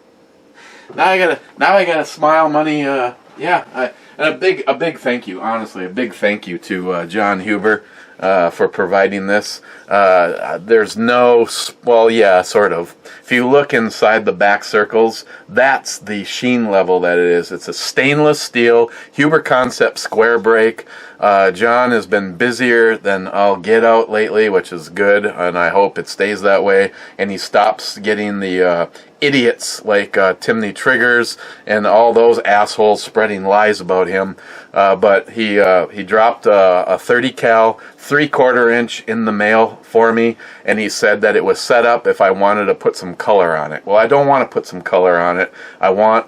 Now I gotta smile money. And a big thank you. Honestly, a big thank you to John Huber for providing this. There's no, well, yeah, sort of. If you look inside the back circles, that's the sheen level that it is. It's a stainless steel Huber Concept square break. John has been busier than I'll get out lately, which is good, and I hope it stays that way. And he stops getting the idiots like Timney Triggers and all those assholes spreading lies about him. But he dropped a 30 cal 3/4 inch in the mail for me, and he said that it was set up if I wanted to put some color on it. Well, I don't want to put some color on it. I want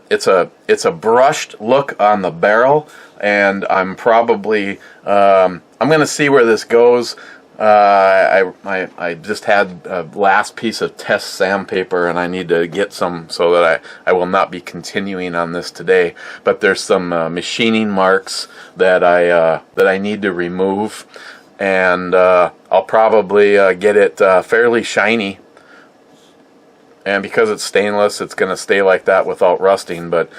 it's a brushed look on the barrel, and I'm probably I'm gonna see where this goes. I just had a last piece of test sandpaper, and I need to get some so that I will not be continuing on this today. But there's some machining marks that I need to remove, and I'll probably get it fairly shiny. And because it's stainless, it's going to stay like that without rusting. But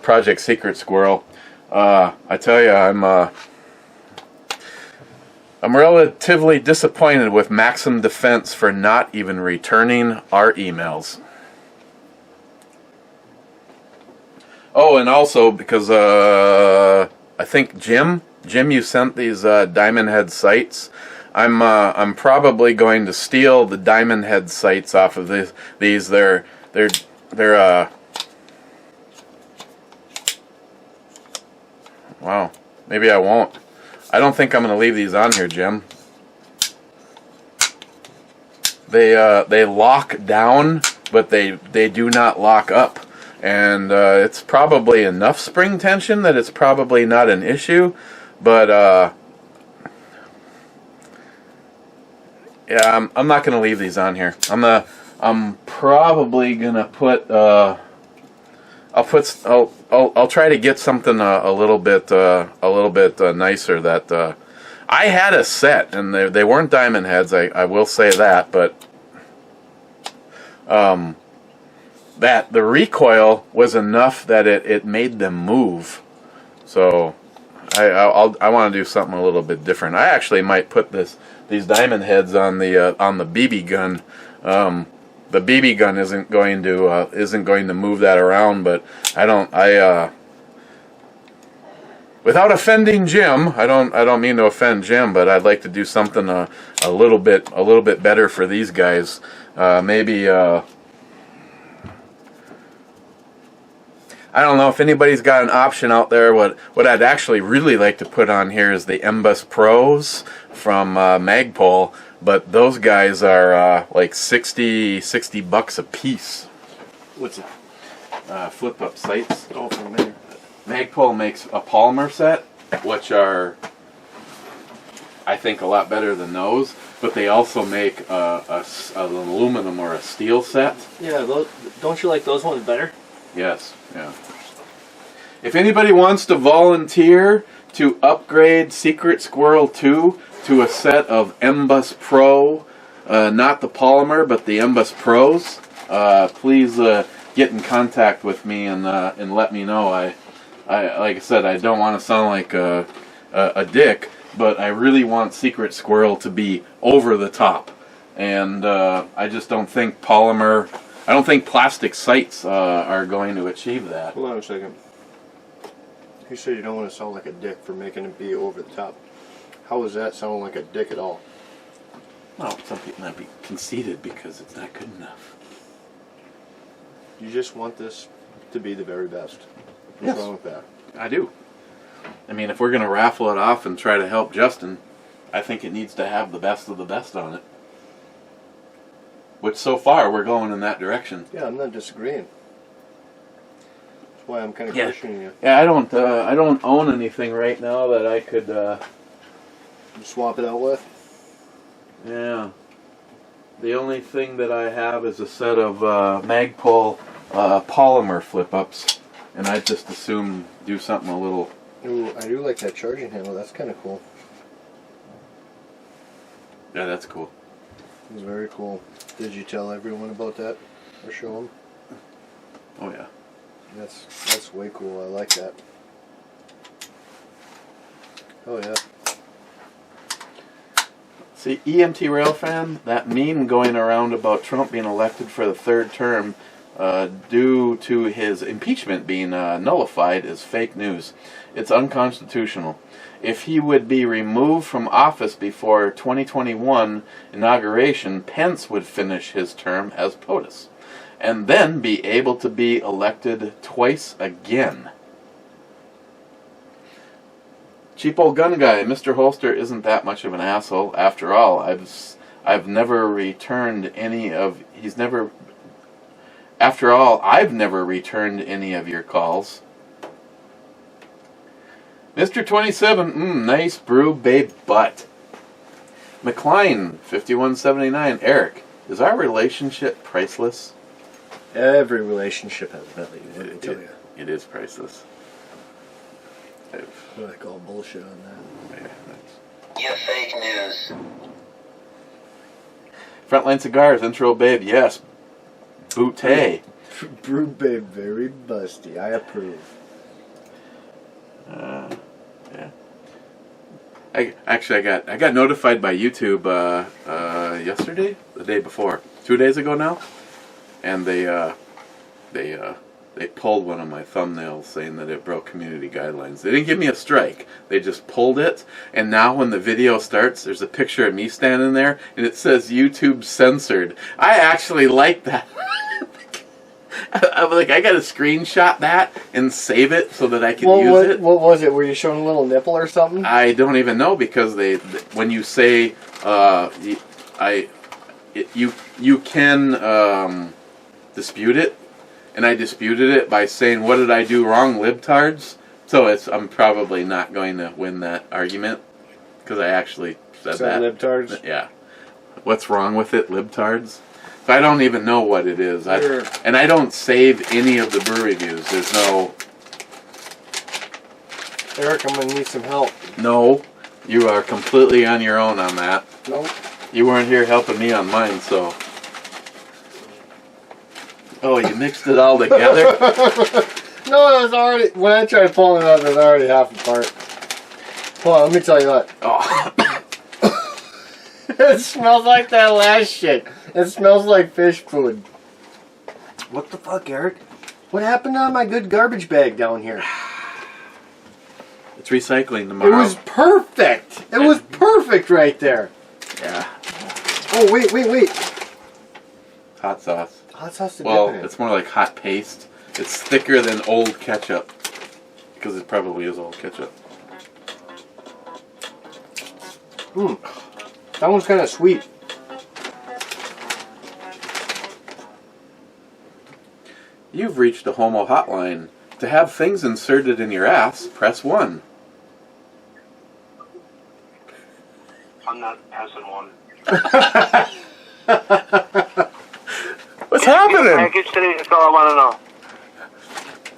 Project Secret Squirrel, I tell you, I'm relatively disappointed with Maxim Defense for not even returning our emails. Oh, and also because I think Jim, you sent these Diamond Head sights. I'm probably going to steal the Diamond Head sights off of these. They're wow. Maybe I won't. I don't think I'm going to leave these on here, Jim. They lock down, but they do not lock up. And it's probably enough spring tension that it's probably not an issue. But yeah, I'm not going to leave these on here. I'm probably going to put I'll try to get something a little bit nicer. That I had a set, and they weren't diamond heads. I will say that, but that the recoil was enough that it made them move. So I want to do something a little bit different. I actually might put these diamond heads on the BB gun. The BB gun isn't going to move that around, but without offending Jim, I don't mean to offend Jim, but I'd like to do something a little bit better for these guys. Maybe I don't know if anybody's got an option out there. What I'd actually really like to put on here is the Embus Pros from Magpul, but those guys are like $60 a piece. What's that? Flip up sights. Oh, from there. Magpul makes a polymer set, which are, I think, a lot better than those. But they also make an aluminum or a steel set. Yeah, don't you like those ones better? Yes, yeah. If anybody wants to volunteer to upgrade Secret Squirrel 2 to a set of Embus Pro, not the polymer, but the Embus Pros, please get in contact with me and let me know. I like I said, I don't want to sound like a dick, but I really want Secret Squirrel to be over the top, and I just don't think polymer. I don't think plastic sights are going to achieve that. Hold on a second. You said you don't want to sound like a dick for making it be over the top. How does that sound like a dick at all? Well, some people might be conceited because it's not good enough. You just want this to be the very best. What's Yes. wrong with that? I do. I mean, if we're going to raffle it off and try to help Justin, I think it needs to have the best of the best on it. Which so far we're going in that direction. Yeah, I'm not disagreeing. That's why I'm kind of questioning you. Yeah, I don't own anything right now that I could. Swap it out with? Yeah. The only thing that I have is a set of Magpul polymer flip-ups, and I just assume do something a little. Ooh, I do like that charging handle. That's kind of cool. Yeah, that's cool. It's very cool. Did you tell everyone about that or show them? Oh yeah. That's way cool. I like that. Oh yeah. See, EMT Railfan, that meme going around about Trump being elected for the third term due to his impeachment being nullified is fake news. It's unconstitutional. If he would be removed from office before 2021 inauguration, Pence would finish his term as POTUS, and then be able to be elected twice again. Cheap old gun guy, Mr. Holster isn't that much of an asshole. After all, I've never returned any of I've never returned any of your calls. Mr. 27, nice brew, babe, butt. McLean, 5179, Eric, is our relationship priceless? Every relationship has value, let me tell you. It is priceless. I call bullshit on that. You fake news. Frontline Cigars, intro, babe, yes. Bootay. Brew babe, very busty. I approve. Yeah. I got notified by YouTube yesterday, the day before, 2 days ago now, and they pulled one of my thumbnails saying that it broke community guidelines. They didn't give me a strike. They just pulled it, and now when the video starts, there's a picture of me standing there, and it says YouTube censored. I actually like that. I'm like, I gotta screenshot that and save it so that I can use it. What was it? Were you showing a little nipple or something? I don't even know because when you say you can dispute it, and I disputed it by saying, "What did I do wrong, libtards?" So I'm probably not going to win that argument because I actually said that. Libtards? Yeah. What's wrong with it, libtards? So I don't even know what it is. And I don't save any of the brew reviews. There's no... Eric, I'm going to need some help. No, you are completely on your own on that. Nope. You weren't here helping me on mine, so... Oh, you mixed it all together? No, it was already... When I tried pulling it up, it was already half apart. Hold on, let me tell you what. Oh. It smells like that last shit. It smells like fish food. What the fuck, Eric? What happened to my good garbage bag down here? It's recycling tomorrow. It was perfect. It was perfect right there. Yeah. Oh, wait. Hot sauce. Hot sauce to Well, dip in it. it's more like hot paste. It's thicker than old ketchup. Because it probably is old ketchup. That one's kind of sweet. You've reached a homo hotline. To have things inserted in your ass, press 1. I'm not passing one. What's happening? Package today, that's all I want to know.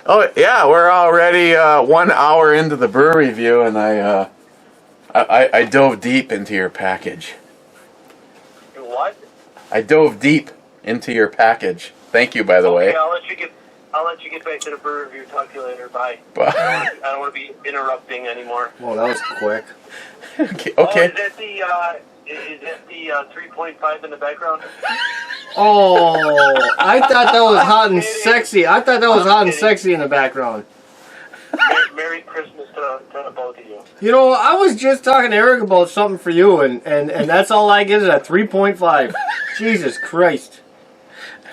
Oh, yeah, we're already 1 hour into the brew review, and I dove deep into your package. What? I dove deep into your package. Thank you, by the way. Okay, I'll let you get back to the brew review. Talk to you later. Bye. Bye. I don't want to be interrupting anymore. Well, that was quick. Okay. Oh, is that the 3.5 in the background? Oh, I thought that was hot and sexy. I thought that was hot and sexy in the background. Merry Christmas to both of you. You know, I was just talking to Eric about something for you, and that's all I get is a 3.5. Jesus Christ.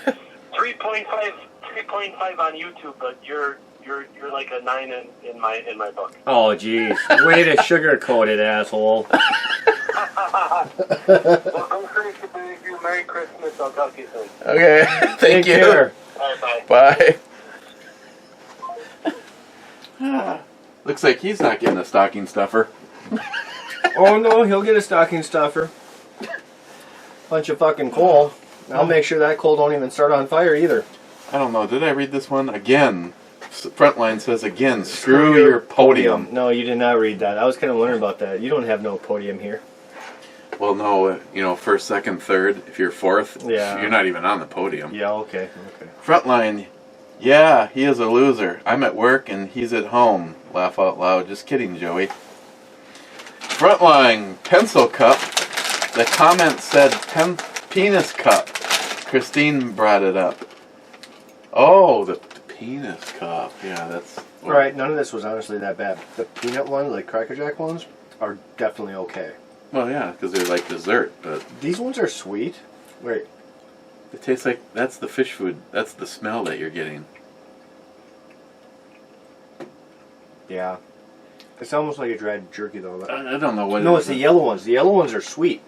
3.5 on YouTube, but you're like a 9 in my book. Oh, jeez. Way to sugarcoat it, asshole. Well, I'm sure you should be you. Merry Christmas. I'll talk to you soon. Okay. Thank you. Care. Bye. Bye. Looks like he's not getting a stocking stuffer. Oh, no, he'll get a stocking stuffer. Bunch of fucking coal. I'll make sure that coal don't even start on fire either. I don't know. Did I read this one? Again. Frontline says again, screw your podium. No, you did not read that. I was kind of wondering about that. You don't have no podium here. Well, no, first, second, third. If you're fourth, yeah, you're not even on the podium. Yeah, okay. Frontline, yeah, he is a loser. I'm at work and he's at home. Laugh out loud. Just kidding, Joey. Frontline, pencil cup. The comment said penis cup. Christine brought it up. Oh, the penis cup. Yeah, that's... Alright, none of this was honestly that bad. The peanut ones, like Cracker Jack ones, are definitely okay. Well, yeah, because they're like dessert, but... These ones are sweet. Wait. It tastes like... That's the fish food. That's the smell that you're getting. Yeah. It's almost like a dried jerky, though. I don't know what No, it it's the yellow ones. The yellow ones are sweet.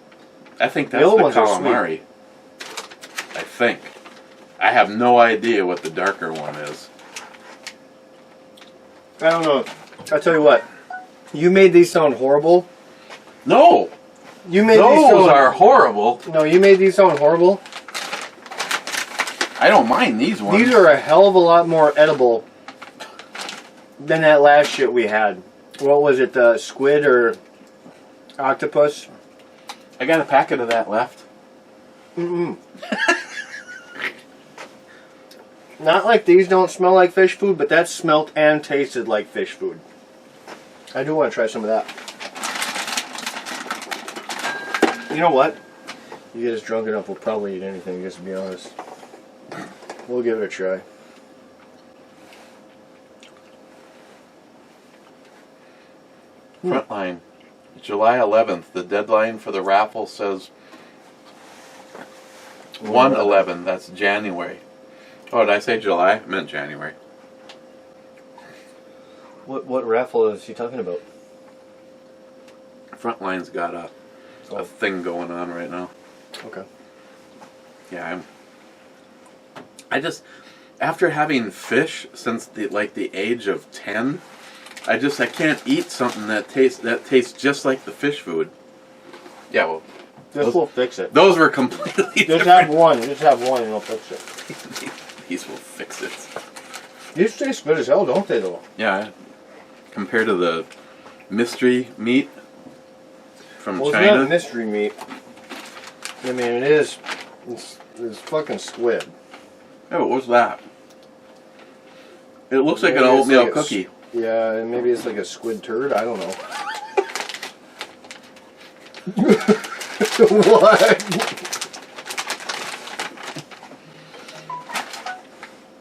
I think that's yellow the ones are calamari. I think. I have no idea what the darker one is. I don't know. I'll tell you what. You made these sound horrible. No! You made Those these sound... are horrible. No, you made these sound horrible. I don't mind these ones. These are a hell of a lot more edible than that last shit we had. What was it, the squid or octopus? I got a packet of that left. Mm-mm. Not like these don't smell like fish food, but that smelt and tasted like fish food. I do want to try some of that. You know what? You get us drunk enough, we'll probably eat anything, just to be honest. We'll give it a try. Frontline. July 11th. The deadline for the raffle says 1/11. That's January. Oh, did I say July? I meant January. What raffle is he talking about? Frontline's got a thing going on right now. Okay. Yeah, I just, after having fish since the age of 10, I can't eat something that tastes just like the fish food. Yeah, well, This will fix it. those were completely Just different. have one. Just have one and it'll fix it. These will fix it. These taste good as hell, don't they, though? Yeah, compared to the mystery meat from Well, it's China. not mystery meat. I mean, it is. It's fucking squid. Yeah, but what's that? It looks like Maybe an it's oatmeal like cookie. Yeah, and maybe it's like a squid turd. I don't know. What?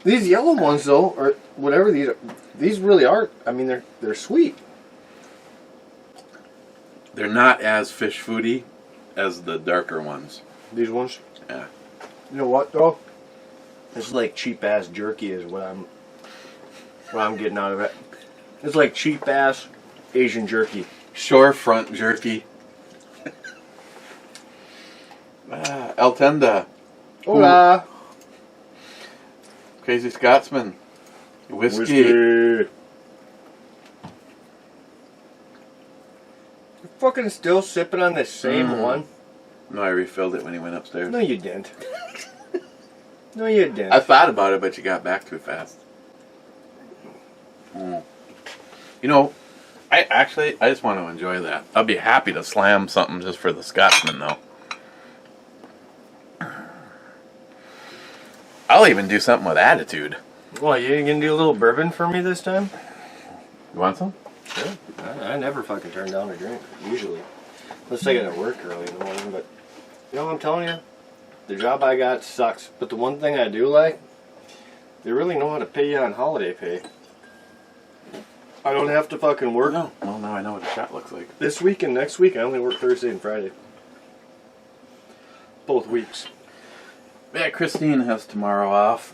These yellow ones, though, or whatever these really are. I mean, they're sweet. They're not as fish foody as the darker ones. These ones. Yeah. You know what, though? It's like cheap ass jerky is what I'm getting out of it. It's like cheap ass Asian jerky. Shore front jerky. El Tenda. Hola. Crazy Scotsman. Whiskey. You're fucking still sipping on the same one? No, I refilled it when he went upstairs. No, you didn't. No, you didn't. I thought about it, but you got back too fast. You know, I just want to enjoy that. I'll be happy to slam something just for the Scotsman, though. I'll even do something with attitude. Well, you gonna do a little bourbon for me this time? You want some? Sure. I never fucking turn down a drink, usually. Unless I gotta work early in the morning, but... You know what I'm telling you? The job I got sucks. But the one thing I do like, they really know how to pay you on holiday pay. I don't have to fucking work. No. Well, now I know what a shot looks like. This week and next week, I only work Thursday and Friday. Both weeks. Yeah, Christine has tomorrow off.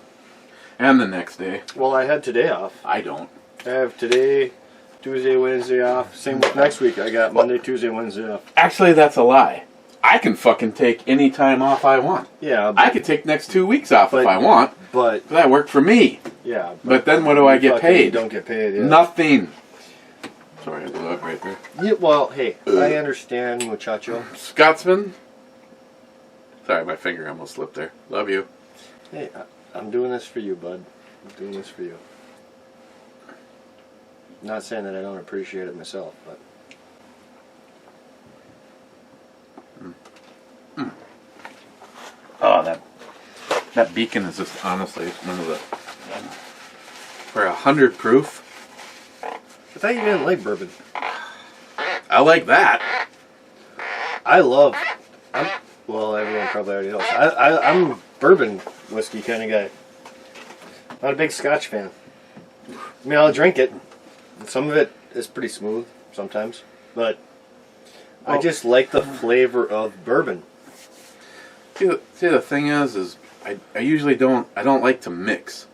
And the next day. Well, I had today off. I don't. I have today, Tuesday, Wednesday off. Same with next week. I got Monday, Tuesday, Wednesday off. Actually, that's a lie. I can fucking take any time off I want. Yeah. I could take next 2 weeks off if I want. But That work for me. yeah. But then what do I get fucking paid? Don't get paid. Yeah. Nothing. Sorry, I blew up right there. Yeah, well, hey, I understand, muchacho. Scotsman. Sorry, my finger almost slipped there. Love you. Hey, I'm doing this for you, bud. I'm doing this for you. Not saying that I don't appreciate it myself, but Oh, that beacon is just honestly one of the for 100 proof. I thought you didn't like bourbon. I like that. Well, everyone probably already knows. I'm a bourbon whiskey kind of guy. Not a big Scotch fan. I mean, I'll drink it. Some of it is pretty smooth sometimes, but I just like the flavor of bourbon. See, the thing is I usually don't like to mix.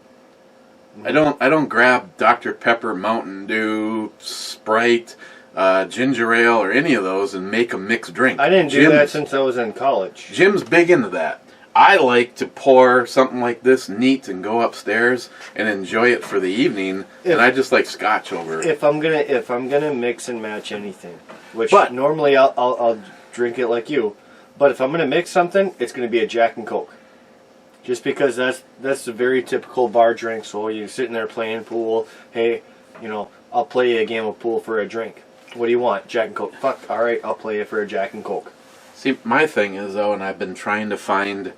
I don't grab Dr. Pepper, Mountain Dew, Sprite, ginger ale, or any of those and make a mixed drink. I didn't do that since I was in college. Jim's big into that. I like to pour something like this neat and go upstairs and enjoy it for the evening, and I just like Scotch over it. If I'm gonna mix and match anything, but normally I'll drink it like you, but if I'm gonna mix something, it's gonna be a Jack and Coke, just because that's a very typical bar drink. So you're sitting there playing pool. Hey, I'll play you a game of pool for a drink. What do you want? Jack and Coke. Fuck. All right, I'll play you for a Jack and Coke. See, my thing is though, and I've been trying to find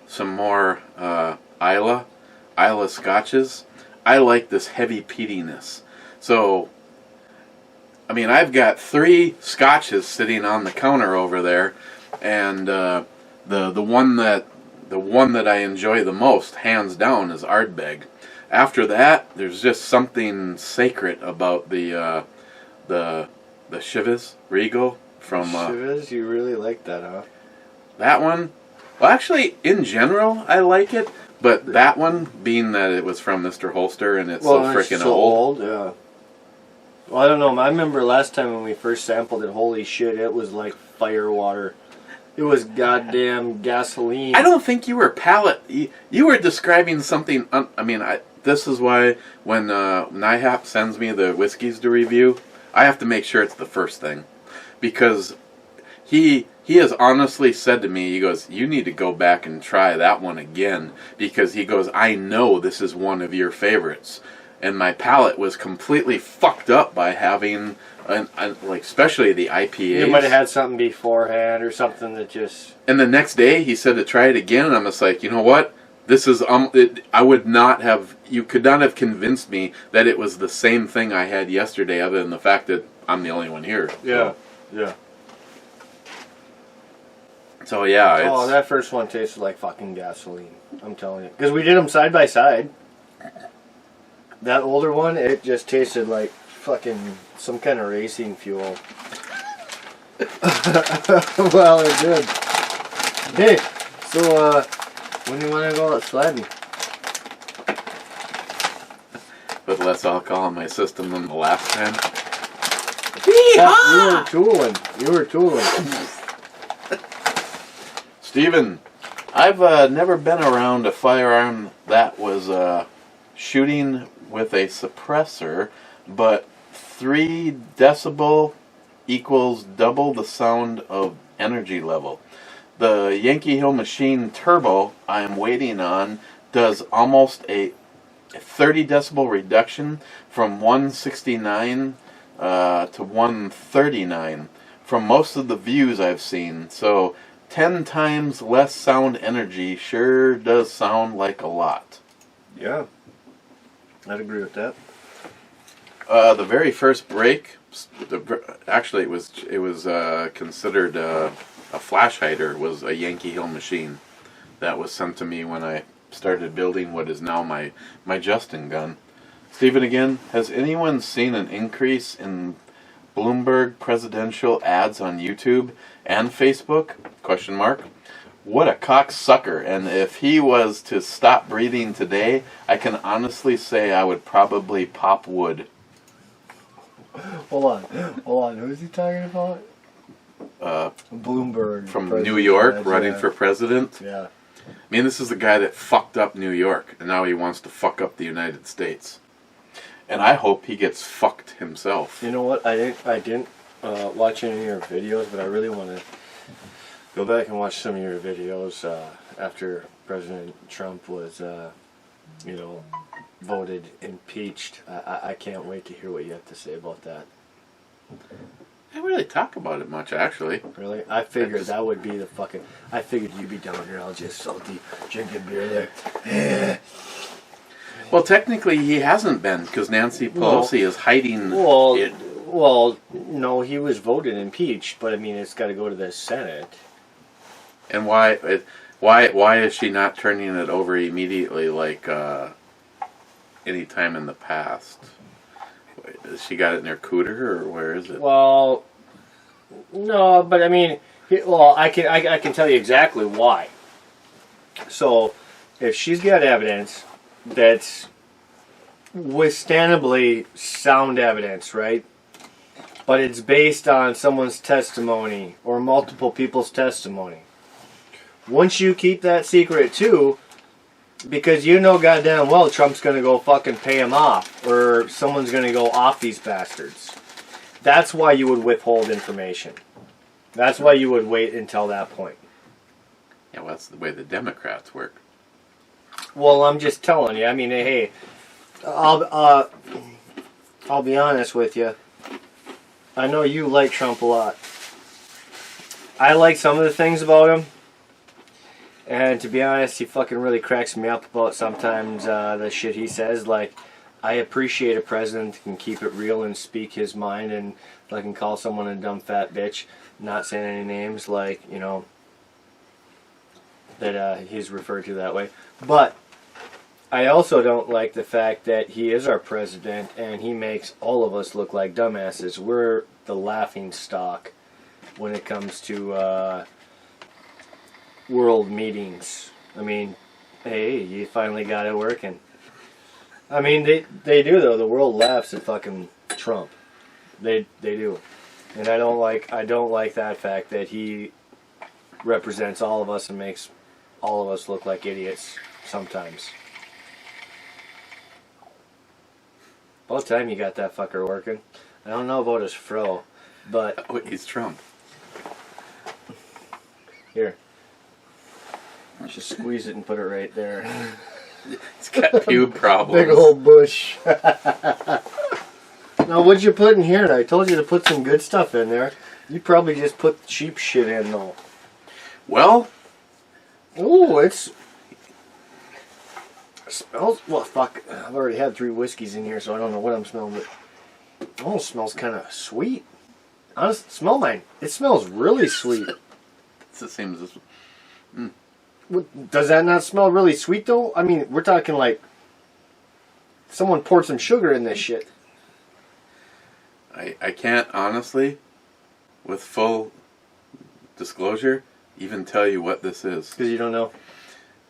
some more Isla scotches. I like this heavy peatiness. So, I mean, I've got 3 scotches sitting on the counter over there, and the one that I enjoy the most, hands down, is Ardbeg. After that, there's just something sacred about the Chivas Regal from Chivas, you really like that, huh? that one. Well, actually, in general, I like it, But that one, being that it was from Mr. Holster and it's Well, so it's freaking so old. Yeah. Well, I don't know. I remember last time when we first sampled it. Holy shit! It was like fire water. It was goddamn gasoline. I don't think you were palate. You were describing something. This is why when NIHAP sends me the whiskeys to review, I have to make sure it's the first thing, because he has honestly said to me, he goes, "You need to go back and try that one again," because he goes, "I know this is one of your favorites," and my palate was completely fucked up by having. Like especially the IPAs. You might have had something beforehand or something that just. And the next day he said to try it again, and I'm just like, you know what? This is I would not have. You could not have convinced me that it was the same thing I had yesterday, other than the fact that I'm the only one here. Yeah. Yeah. So yeah. Oh, that first one tasted like fucking gasoline. I'm telling you, because we did them side by side. That older one, it just tasted like fucking some kind of racing fuel. Well, it did. Hey, so when do you want to go out sledding? With less alcohol in my system than the last time. You were tooling. Steven, I've never been around a firearm that was shooting with a suppressor, but 3 decibel equals double the sound of energy level. The Yankee Hill Machine Turbo I am waiting on does almost a 30 decibel reduction from 169 to 139 from most of the views I've seen. So 10 times less sound energy sure does sound like a lot. Yeah, I'd agree with that. The very first break, actually it was considered a flash hider, was a Yankee Hill Machine that was sent to me when I started building what is now my Justin gun. Stephen, again, has anyone seen an increase in Bloomberg presidential ads on YouTube and Facebook? ? What a cocksucker, and if he was to stop breathing today, I can honestly say I would probably pop wood. Hold on. Who is he talking about? Bloomberg. From New York, running for president. Yeah. I mean, this is the guy that fucked up New York, and now he wants to fuck up the United States. And I hope he gets fucked himself. You know what? I didn't watch any of your videos, but I really want to go back and watch some of your videos after President Trump was, voted impeached. I can't wait to hear what you have to say about that. I don't really talk about it much, actually. Really? I figured that would be the fucking... I figured you'd be down here all just salty, drinking beer there. Well, technically he hasn't been, because Nancy Pelosi is hiding it. Well, no, he was voted impeached, but I mean, it's got to go to the Senate. And why is she not turning it over immediately, like any time in the past? She got it in her cooter, or where is it? Well, no, but I mean, I can tell you exactly why. So, if she's got evidence that's withstandably sound evidence, right? But it's based on someone's testimony or multiple people's testimony. Once you keep that secret too, because you know goddamn well Trump's going to go fucking pay him off, or someone's going to go off these bastards. That's why you would withhold information. That's why you would wait until that point. Yeah, well, that's the way the Democrats work. Well, I'm just telling you. I mean, hey, I'll be honest with you. I know you like Trump a lot. I like some of the things about him. And to be honest, he fucking really cracks me up about sometimes the shit he says. Like, I appreciate a president who can keep it real and speak his mind, and fucking call someone a dumb fat bitch. Not saying any names, like, you know, that he's referred to that way. But I also don't like the fact that he is our president and he makes all of us look like dumbasses. We're the laughing stock when it comes to world meetings. I mean, Hey, you finally got it working. I mean, they do though. The world laughs at fucking Trump. They do, and I don't like that fact that he represents all of us and makes all of us look like idiots sometimes. About time you got that fucker working. I don't know about his fro, but Oh, he's Trump. here, just squeeze it and put it right there. He's got pube problems. Big old bush. Now, what'd you put in here? I told you to put some good stuff in there. You probably just put cheap shit in, though. Well, Oh, it smells. Well, fuck. I've already had 3 whiskeys in here, so I don't know what I'm smelling, but it almost smells kind of sweet. Honestly, smell mine. It smells really sweet. it's the same as this one. Does that not smell really sweet, though? I mean, we're talking like someone poured some sugar in this shit. I can't honestly, with full disclosure, even tell you what this is. Because you don't know.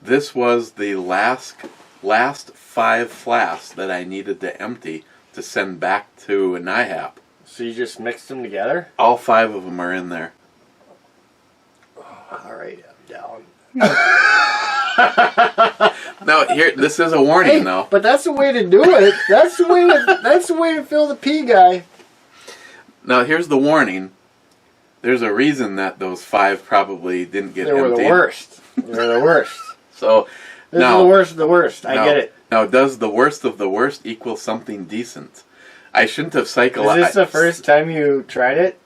This was the last 5 flasks that I needed to empty to send back to NIHAP. So you just mixed them together? All 5 of them are in there. All right, I'm down. Now here, this is a warning, Hey, though. but that's the way to do it. That's the way to fill the pee guy. Now here's the warning. There's a reason that those 5 probably didn't get They emptied. were the worst. They were the worst. So This now, is the worst of the worst. I get it. Now, does the worst of the worst equal something decent? I shouldn't have Is psychologized. this the first time you tried it?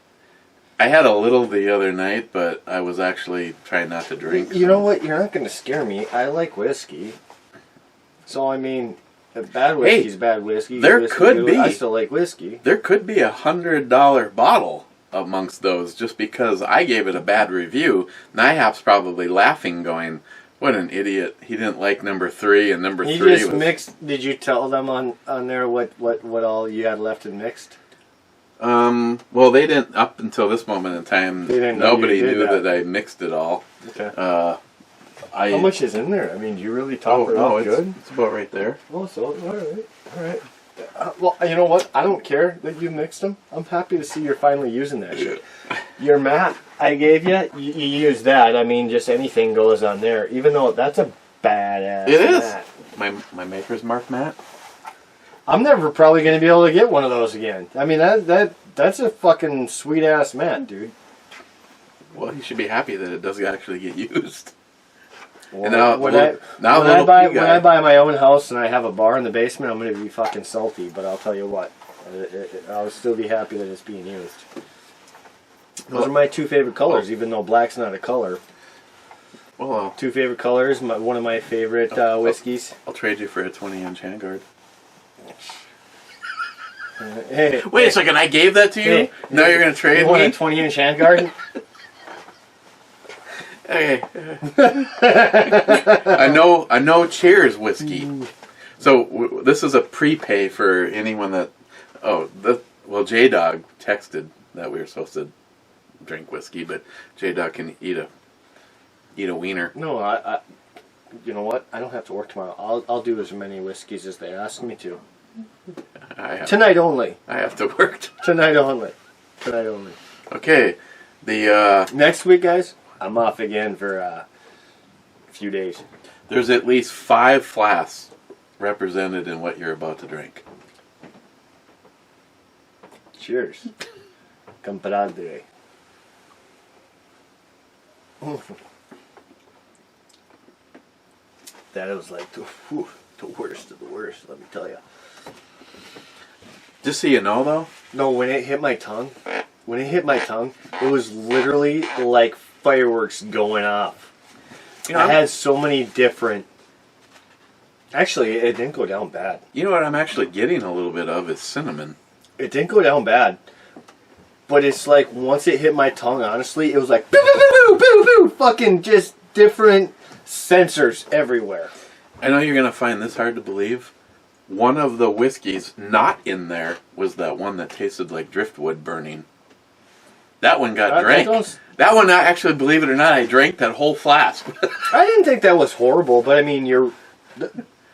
I had a little the other night, but I was actually trying not to drink. You know what? You're not going to scare me. I like whiskey. So, I mean, if bad whiskey's bad whiskey. there whiskey could good, be. I still like whiskey. There could be $100 bottle amongst those just because I gave it a bad review. NIHAP's probably laughing, going, "What an idiot! He didn't like number 3, and number You 3 just was." mixed. Did you tell them on there what all you had left and mixed? Well, they didn't up until this moment in time. They didn't know Nobody you did knew that. that I mixed it all. Okay. How How much is in there? I mean, do you really top it off good? It's about right there. Oh, so all right. Well, you know what? I don't care that you mixed them. I'm happy to see you're finally using that shit. Your mat I gave you, you use that. I mean, just anything goes on there. Even though that's a badass It is. mat. My Maker's Mark mat. I'm never probably going to be able to get one of those again. I mean, that's a fucking sweet ass mat, dude. Well, you should be happy that it does actually get used. Well, And now, when little I pea guy. buy my own house and I have a bar in the basement, I'm going to be fucking salty. But I'll tell you what, I'll still be happy that it's being used. Those are my 2 favorite colors, even though black's not a color. Well, 2 favorite colors, one of my favorite whiskeys. I'll trade you for a 20-inch handguard. Hey, Wait a second, I gave that to you? Hey, Now you're going to trade you want a me? 20-inch handguard? Okay. I know Cheers whiskey. So this is a prepay for anyone that... J-Dog texted that we were supposed to drink whiskey, but J-Dog can eat a wiener. No, I you know what? I don't have to work tomorrow. I'll do as many whiskeys as they ask me to. Tonight only. I have to work. Tonight only. Tonight only. Okay. The Next week, guys, I'm off again for a few days. there's at least 5 flasks represented in what you're about to drink. Cheers. Compadre. That was like the worst of the worst, let me tell you. Just so you know, though, No, when it hit my tongue, it was literally like fireworks going off. you know, I had so many different... Actually, it didn't go down bad. you know what I'm actually getting a little bit of is cinnamon. It didn't go down bad. But it's like, once it hit my tongue, honestly, it was like, boo, boo, boo, boo, boo, fucking just different sensors everywhere. I know you're going to find this hard to believe. One of the whiskeys not in there was that one that tasted like driftwood burning. That one got I drank. don't- That one, actually, believe it or not, I drank that whole flask. I didn't think that was horrible, but I mean,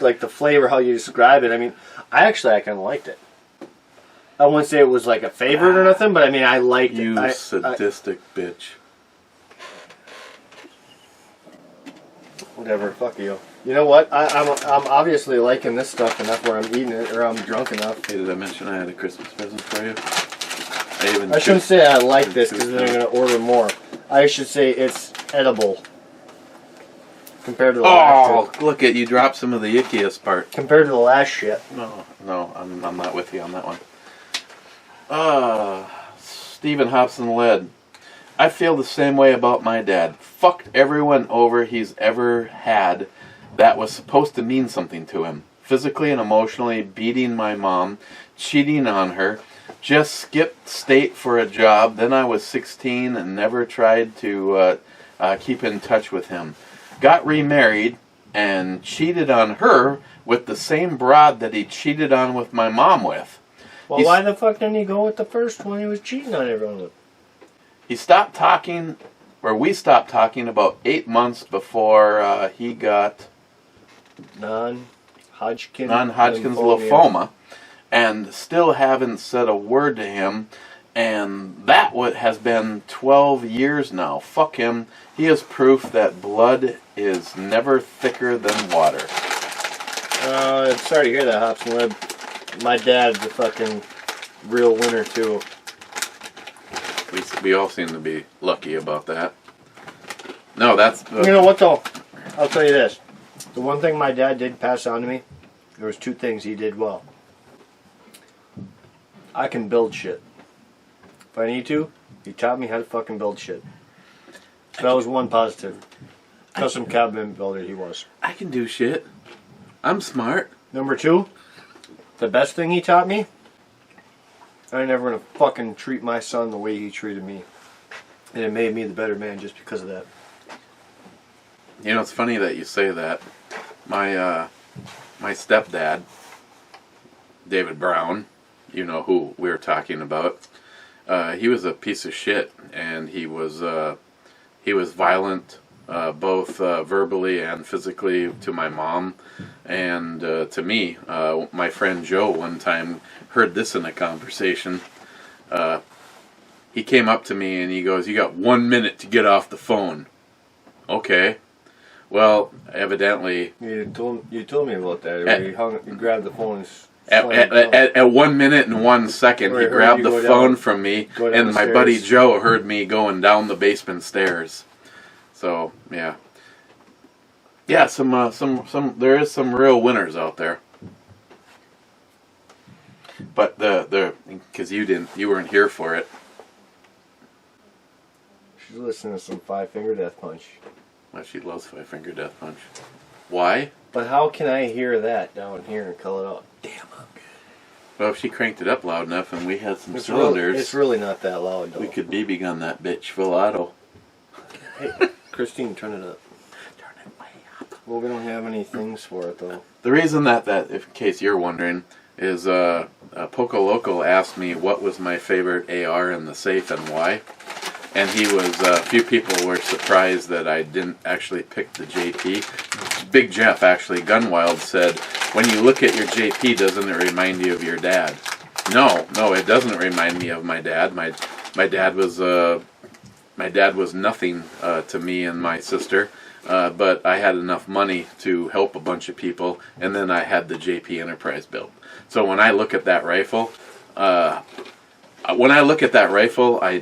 like the flavor, how you describe it. I mean, I kind of liked it. I wouldn't say it was like a favorite or nothing, but I mean, I liked You it. sadistic bitch. Whatever, fuck you. You know what? I'm obviously liking this stuff enough where I'm eating it, or I'm drunk enough. Hey, did I mention I had a Christmas present for you? I shouldn't say I like this because then I'm going to order more. I should say it's edible. Compared to the last shit. Look at you dropped some of the ickiest part. Compared to the last shit. No, I'm not with you on that one. Stephen Hobson Led. I feel the same way about my dad. Fucked everyone over he's ever had that was supposed to mean something to him. Physically and emotionally beating my mom, cheating on her, just skipped state for a job. Then I was 16 and never tried to keep in touch with him. Got remarried and cheated on her with the same broad that he cheated on with my mom with. Well, why the fuck didn't he go with the first one he was cheating on everyone with? He stopped talking, or we stopped talking about 8 months before he got non-Hodgkin's lymphoma, and still haven't said a word to him, and that has been 12 years now. Fuck him. He is proof that blood is never thicker than water. Sorry to hear that, Hobson Lib. My dad's a fucking real winner, too. We all seem to be lucky about that. No, that's... You know what, though? I'll tell you this. The one thing my dad did pass on to me, there was 2 things he did well. I can build shit. If I need to, he taught me how to fucking build shit. So that was one positive. Custom cabinet builder he was. I can do shit. I'm smart. Number 2, the best thing he taught me, I ain't never gonna fucking treat my son the way he treated me. And it made me the better man just because of that. You know, it's funny that you say that. My stepdad, David Brown, you know who we're talking about. He was a piece of shit, and he was violent, both verbally and physically, to my mom and to me. My friend Joe one time heard this in a conversation. He came up to me and he goes, "You got 1 minute to get off the phone." Okay. Well, evidently... You told me about that. You grabbed the phone At 1 minute and 1 second, he grabbed the phone from me, and my buddy Joe heard me going down the basement stairs. So, yeah. Yeah, there is some real winners out there. But because you weren't here for it. She's listening to some 5 Finger Death Punch. Well, she loves 5 Finger Death Punch. Why? But how can I hear that down here and call it out? Damn, I'm good. Well, if she cranked it up loud enough and we had some It's cylinders, it's really not that loud, though. we could BB gun that bitch full auto. Hey, Christine, turn it up. Turn it way up. Well, we don't have any things for it, though. The reason that if in case you're wondering, is Poco Loco asked me what was my favorite AR in the safe and why. And a few people were surprised that I didn't actually pick the JP. Big Jeff, actually, Gunwild, said, when you look at your JP, doesn't it remind you of your dad? No, it doesn't remind me of my dad. My dad was nothing to me and my sister, but I had enough money to help a bunch of people, and then I had the JP Enterprise built. So when I look at that rifle, I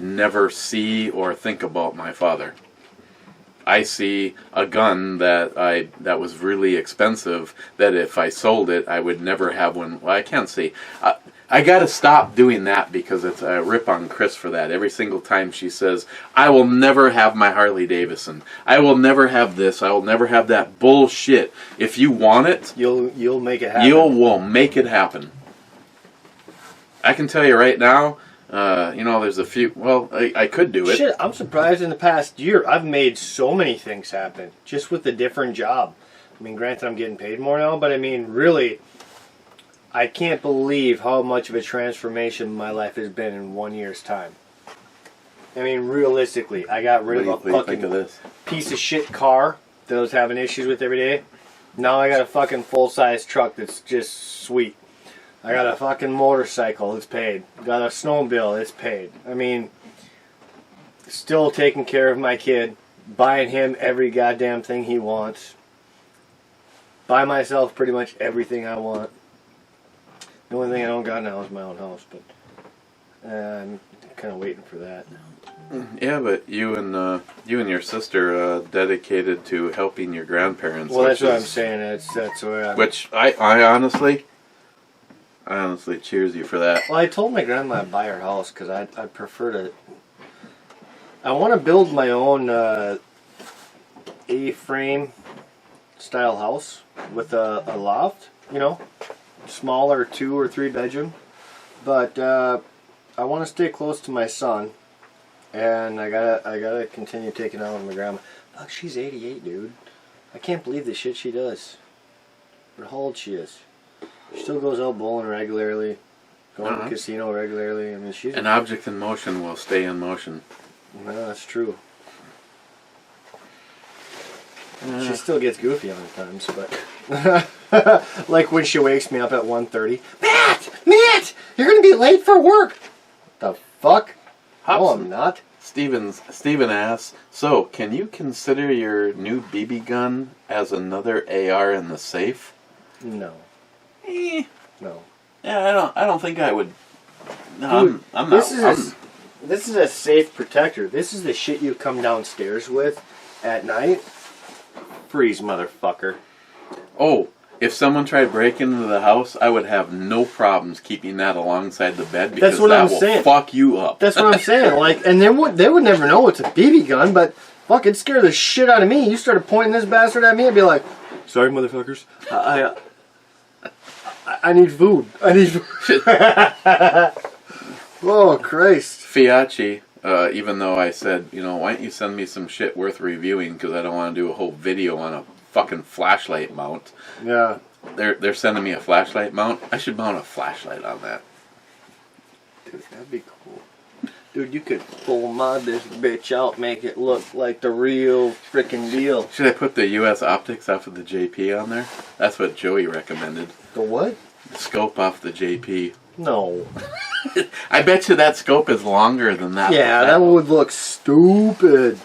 never see or think about my father. I see a gun that was really expensive, that if I sold it, I would never have one. Well, I can't see. I got to stop doing that because it's a rip on Chris for that. Every single time she says, I will never have my Harley Davidson. I will never have this. I will never have that bullshit. If you want it, you'll make it happen. You will make it happen. I can tell you right now, there's a few... Well, I could do it. Shit, I'm surprised in the past year I've made so many things happen just with a different job. I mean, granted, I'm getting paid more now, but I mean, really, I can't believe how much of a transformation my life has been in 1 year's time. I mean, realistically, I got rid of a What do you think fucking of this? piece of shit car that I was having issues with every day. Now I got a fucking full-size truck that's just sweet. I got a fucking motorcycle, it's paid. Got a snowmobile, it's paid. I mean, still taking care of my kid, buying him every goddamn thing he wants. Buy myself pretty much everything I want. The only thing I don't got now is my own house, but I'm kind of waiting for that. Yeah, but you and your sister dedicated to helping your grandparents. Well, that's what I'm saying. That's where I'm... Which I honestly cheers you for that. Well, I told my grandma I'd buy her house because I'd prefer to... I want to build my own A-frame style house with a loft, you know, smaller 2 or 3 bedroom. But I want to stay close to my son, and I gotta continue taking out my grandma. Fuck, she's 88, dude. I can't believe the shit she does. But how old she is? She still goes out bowling regularly, going to the casino regularly. I mean, she's An object in motion will stay in motion. No, that's true. She still gets goofy on times, but like when she wakes me up at 1:30. Matt, you're gonna be late for work. The fuck? No, I'm not. Steven asks, so can you consider your new BB gun as another AR in the safe? No. No. Yeah, I don't think I would. No, Dude, I'm not. This is a safe protector. This is the shit you come downstairs with at night. Freeze, motherfucker. Oh, if someone tried breaking into the house, I would have no problems keeping that alongside the bed because That's what that I'm will saying. fuck you up. That's what I'm saying. Like, and they would never know it's a BB gun, but fuck, it scared the shit out of me. You started pointing this bastard at me, I'd be like, sorry, motherfuckers. I need food. I need food. Oh, Christ. Fiachi, even though I said, why don't you send me some shit worth reviewing because I don't want to do a whole video on a fucking flashlight mount. Yeah. They're sending me a flashlight mount. I should mount a flashlight on that. Dude, that'd be cool. Dude, you could full mod this bitch out, make it look like the real freaking deal. Should I put the US optics off of the JP on there? That's what Joey recommended. The what? The scope off the JP. No. I bet you that scope is longer than that. Yeah, that would look stupid.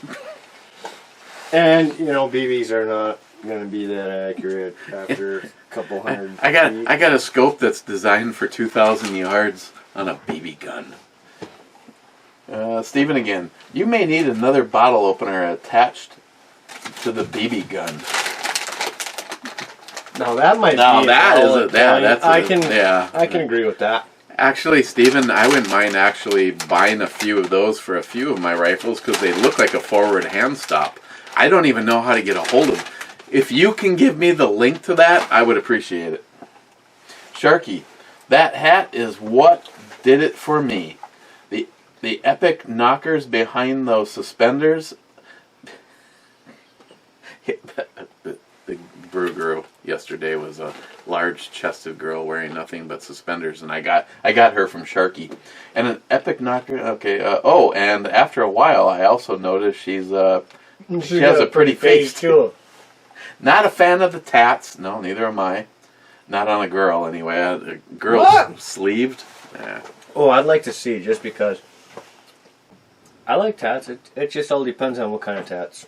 And, BBs are not going to be that accurate after a couple hundred I got a scope that's designed for 2,000 yards on a BB gun. Steven again. You may need another bottle opener attached to the BB gun. Now that might be I can agree with that. Actually, Steven, I wouldn't mind actually buying a few of those for a few of my rifles because they look like a forward hand stop. I don't even know how to get a hold of them. If you can give me the link to that, I would appreciate it. Sharky, that hat is what did it for me. The epic knockers behind those suspenders. The brew girl yesterday was a large-chested girl wearing nothing but suspenders, and I got her from Sharky. And an epic knocker. Okay. And after a while, I also noticed she has a pretty face too. Not a fan of the tats. No, neither am I. Not on a girl anyway. A girl sleeved. Yeah. Oh, I'd like to see just because. I like tats. It just all depends on what kind of tats.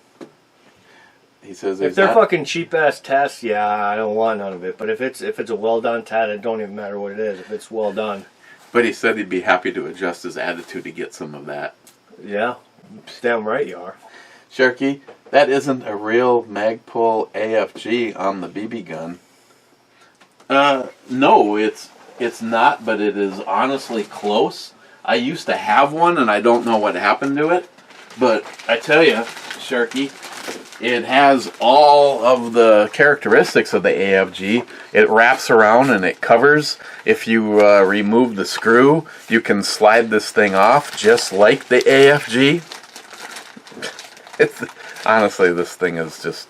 He says if they're fucking cheap ass tats, yeah, I don't want none of it. But if it's a well done tat, it don't even matter what it is. If it's well done. But he said he'd be happy to adjust his attitude to get some of that. Yeah, damn right you are. Sharky, that isn't a real Magpul AFG on the BB gun. No, it's not, but it is honestly close. I used to have one, and I don't know what happened to it. But I tell you, Sharky, it has all of the characteristics of the AFG. It wraps around and it covers. If you remove the screw, you can slide this thing off just like the AFG. Honestly, this thing is just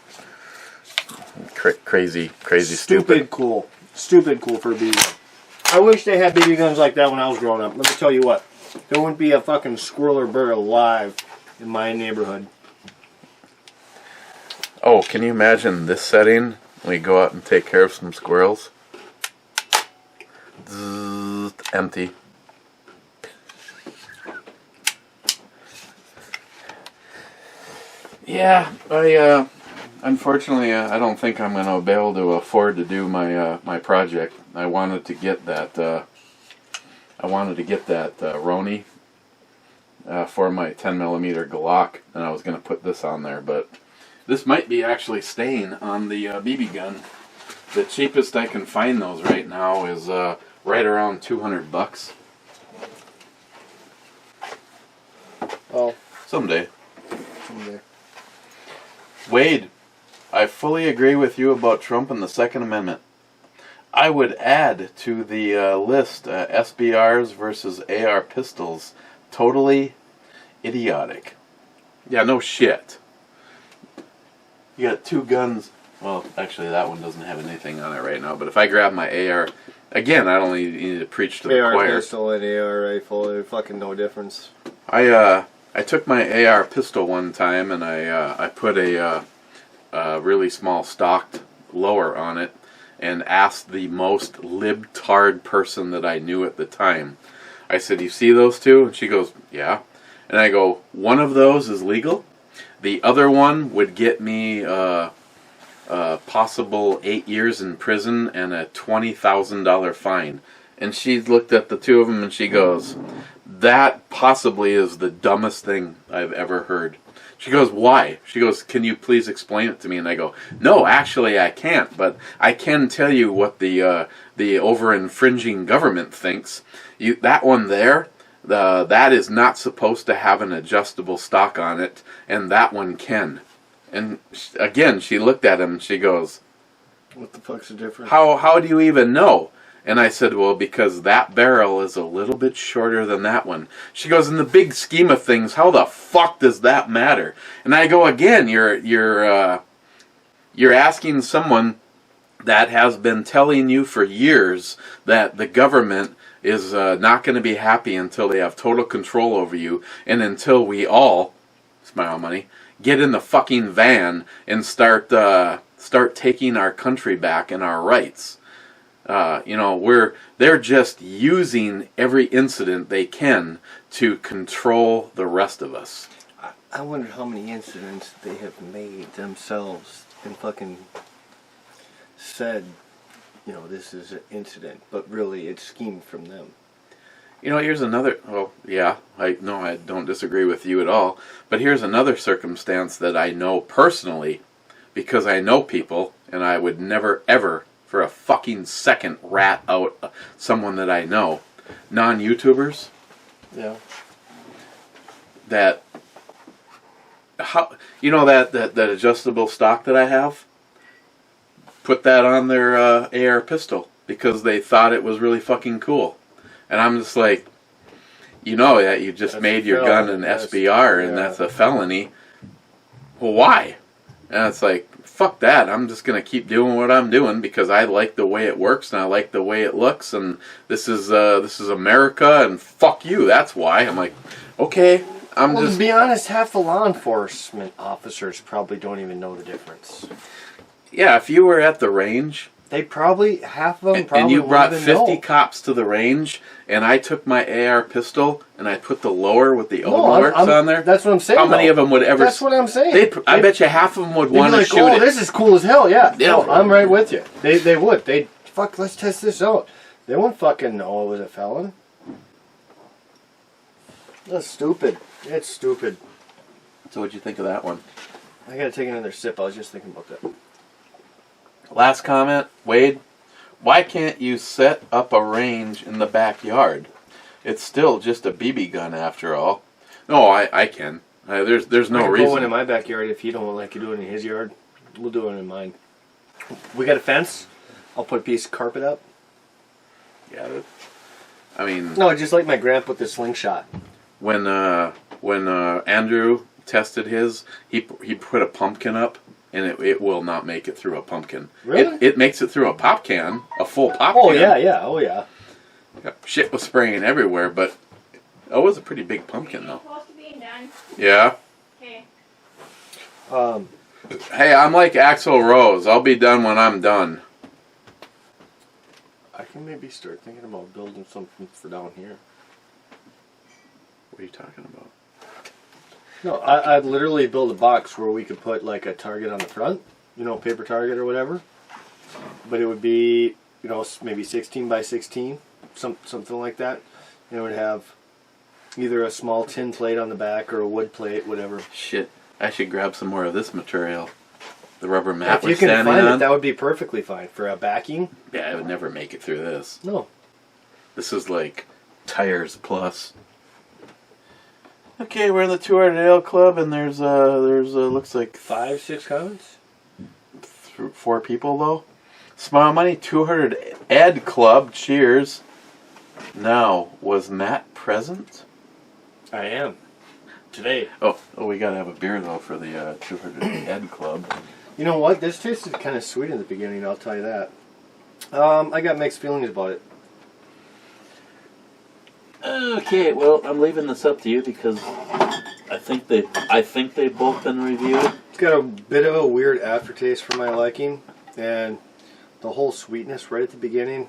crazy stupid. Cool. Stupid cool for a BB. I wish they had BB guns like that when I was growing up. Let me tell you what. There wouldn't be a fucking squirrel or bird alive in my neighborhood. Oh, can you imagine this setting? We go out and take care of some squirrels. Zzz, empty. Yeah, unfortunately, I don't think I'm gonna be able to afford to do my project. I wanted to get that. Roni for my 10mm Glock, and I was gonna put this on there, but this might be actually staying on the BB gun. The cheapest I can find those right now is right around $200. Oh, Someday. someday. Wade, I fully agree with you about Trump and the Second Amendment. I would add to the list SBRs versus AR pistols. Totally idiotic. Yeah, no shit. You got two guns. Well, actually, that one doesn't have anything on it right now. But if I grab my AR, again, I don't need to preach to the AR choir. pistol and AR rifle, there's fucking no difference. I took my AR pistol one time and I put a really small stocked lower on it and asked the most libtard person that I knew at the time. I said, "You see those two?" And she goes, "Yeah." And I go, "One of those is legal. The other one would get me possible 8 years in prison and a $20,000 fine." And she looked at the two of them and she goes, "That possibly is the dumbest thing I've ever heard." She goes, "Why?" She goes, "Can you please explain it to me?" And I go, "No, actually I can't, but I can tell you what the over-infringing government thinks. That one there, that is not supposed to have an adjustable stock on it, and that one can." And again, she looked at him and she goes, What the fuck's the difference? How do you even know? And I said, "Well, because that barrel is a little bit shorter than that one." She goes, "In the big scheme of things, how the fuck does that matter?" And I go, "Again, you're asking someone that has been telling you for years that the government is not going to be happy until they have total control over you, and until we all, smile money, get in the fucking van and start taking our country back and our rights." They're just using every incident they can to control the rest of us. I wonder how many incidents they have made themselves and fucking said, this is an incident, but really it's schemed from them. Here's another, well, yeah, I don't disagree with you at all, but here's another circumstance that I know personally, because I know people, and I would never, ever, for a fucking second, rat out someone that I know. Non-YouTubers. Yeah. That adjustable stock that I have? Put that on their AR pistol because they thought it was really fucking cool. And I'm just like, that you just made your gun an SBR and that's a felony. Well, why? And it's like, fuck that. I'm just going to keep doing what I'm doing because I like the way it works and I like the way it looks, and this is America, and fuck you. That's why. I'm like, okay. To be honest, half the law enforcement officers probably don't even know the difference. Yeah, if you were at the range, they probably, half of them probably and you brought 50 know. cops to the range, and I took my AR pistol and I put the lower with the Oatmeal works on there. That's what I'm saying. How many of them would ever? That's what I'm saying. I bet you half of them would want to shoot it. This is cool as hell. Yeah. Yeah. No, I'm right with you. They would. Let's test this out. They won't fucking know it was a felon. That's stupid. It's stupid. So what'd you think of that one? I gotta take another sip. I was just thinking about that. Last comment, Wade. Why can't you set up a range in the backyard? It's still just a BB gun after all. No, I can. There's no I can reason. put one in my backyard if you don't like to do it in his yard. We'll do it in mine. We got a fence. I'll put a piece of carpet up. Yeah, I mean. No, just like my grandpa with the slingshot. When Andrew tested his, he put a pumpkin up, and it will not make it through a pumpkin. Really? It makes it through a pop can, a full pop Oh can. yeah. Oh yeah. Shit was spraying everywhere, but That was a pretty big pumpkin, though. Close to being done. Yeah. Okay. Hey, I'm like Axl Rose. I'll be done when I'm done. I can maybe start thinking about building something for down here. What are you talking about? No, I'd literally build a box where we could put like a target on the front, you know, paper target or whatever. But it would be, you know, maybe 16 by 16, something like that. And it would have either a small tin plate on the back or a wood plate, whatever. Shit, I should grab some more of this material. The rubber mat If we're you can standing find on. it, that would be perfectly fine for a backing. Yeah, I would never make it through this. No. This is like tires plus. Okay, we're in the 200 Ale Club, and there's looks like 5, 6 comments. 4 people though. Smile Money 200 Ed Club. Cheers. Now, was Matt present? I am. Today. Oh, we gotta have a beer though for the 200 Ed Club. You know what? This tasted kind of sweet in the beginning, I'll tell you that. I got mixed feelings about it. Okay, well, I'm leaving this up to you because I think they've both been reviewed. It's got a bit of a weird aftertaste for my liking, and the whole sweetness right at the beginning.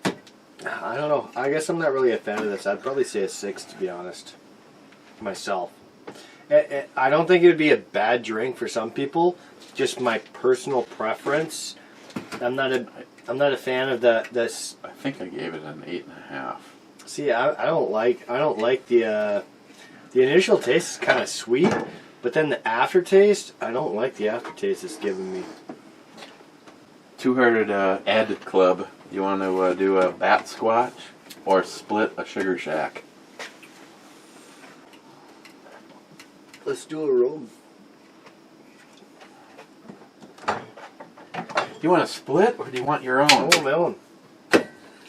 I don't know. I guess I'm not really a fan of this. I'd probably say a 6, to be honest. Myself. I don't think it would be a bad drink for some people. Just my personal preference. I'm not a fan of this. I think I gave it an 8.5. See, I don't like the initial taste is kind of sweet, but then the aftertaste, I don't like the aftertaste it's giving me. 200 Ed Club. You want to do a bat squatch or split a sugar shack? Let's do a roll. You want a split or do you want your own? I want my own.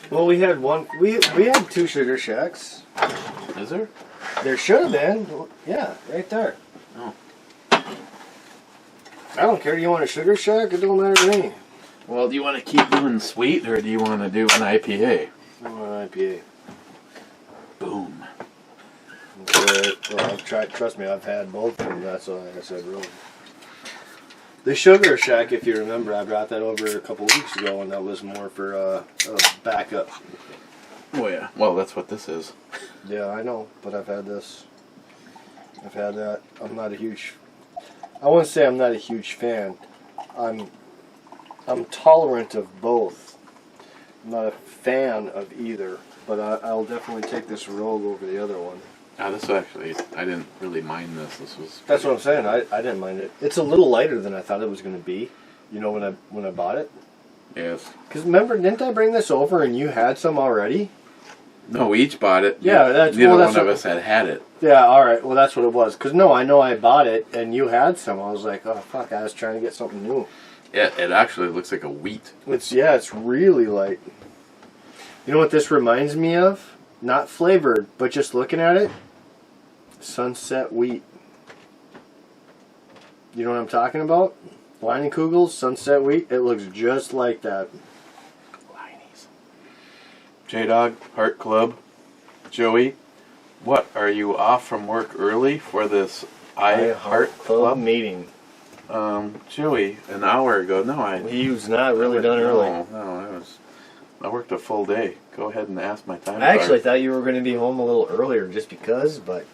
Well, we had one. We had 2 sugar shacks. Is there? There should have been. Yeah, right there. Oh. I don't care. Do you want a sugar shack? It don't matter to me. Well, do you want to keep doing sweet or do you want to do an IPA? I want an IPA. Boom. Well, I've tried. Trust me, I've had both, and that's why I said really. The sugar shack, if you remember, I brought that over a couple weeks ago, and that was more for a backup. Oh yeah. Well, that's what this is. Yeah, I know, but I've had this. I've had that. I'm not a huge. I wouldn't say I'm not a huge fan. I'm tolerant of both. I'm not a fan of either, but I'll definitely take this Rogue over the other one. This actually, I didn't really mind this. This was. That's what I'm saying. I didn't mind it. It's a little lighter than I thought it was going to be. You know, when I bought it. Yes. Because remember, didn't I bring this over and you had some already? No, we each bought it. Yeah, neither one of us had it. Yeah, all right. Well, that's what it was. Because no, I know I bought it and you had some. I was like, oh fuck, I was trying to get something new. Yeah, it actually looks like a wheat. It's really light. You know what this reminds me of? Not flavored, but just looking at it. Sunset wheat. You know what I'm talking about? Leinenkugels, Sunset wheat. It looks just like that. Liney's. J-Dog, Heart Club. Joey, what, are you off from work early for this I Heart Club meeting? Joey, an hour ago. No, He was not really done early. No, I worked a full day. Go ahead and ask my time I actually card. thought you were going to be home a little earlier just because, but...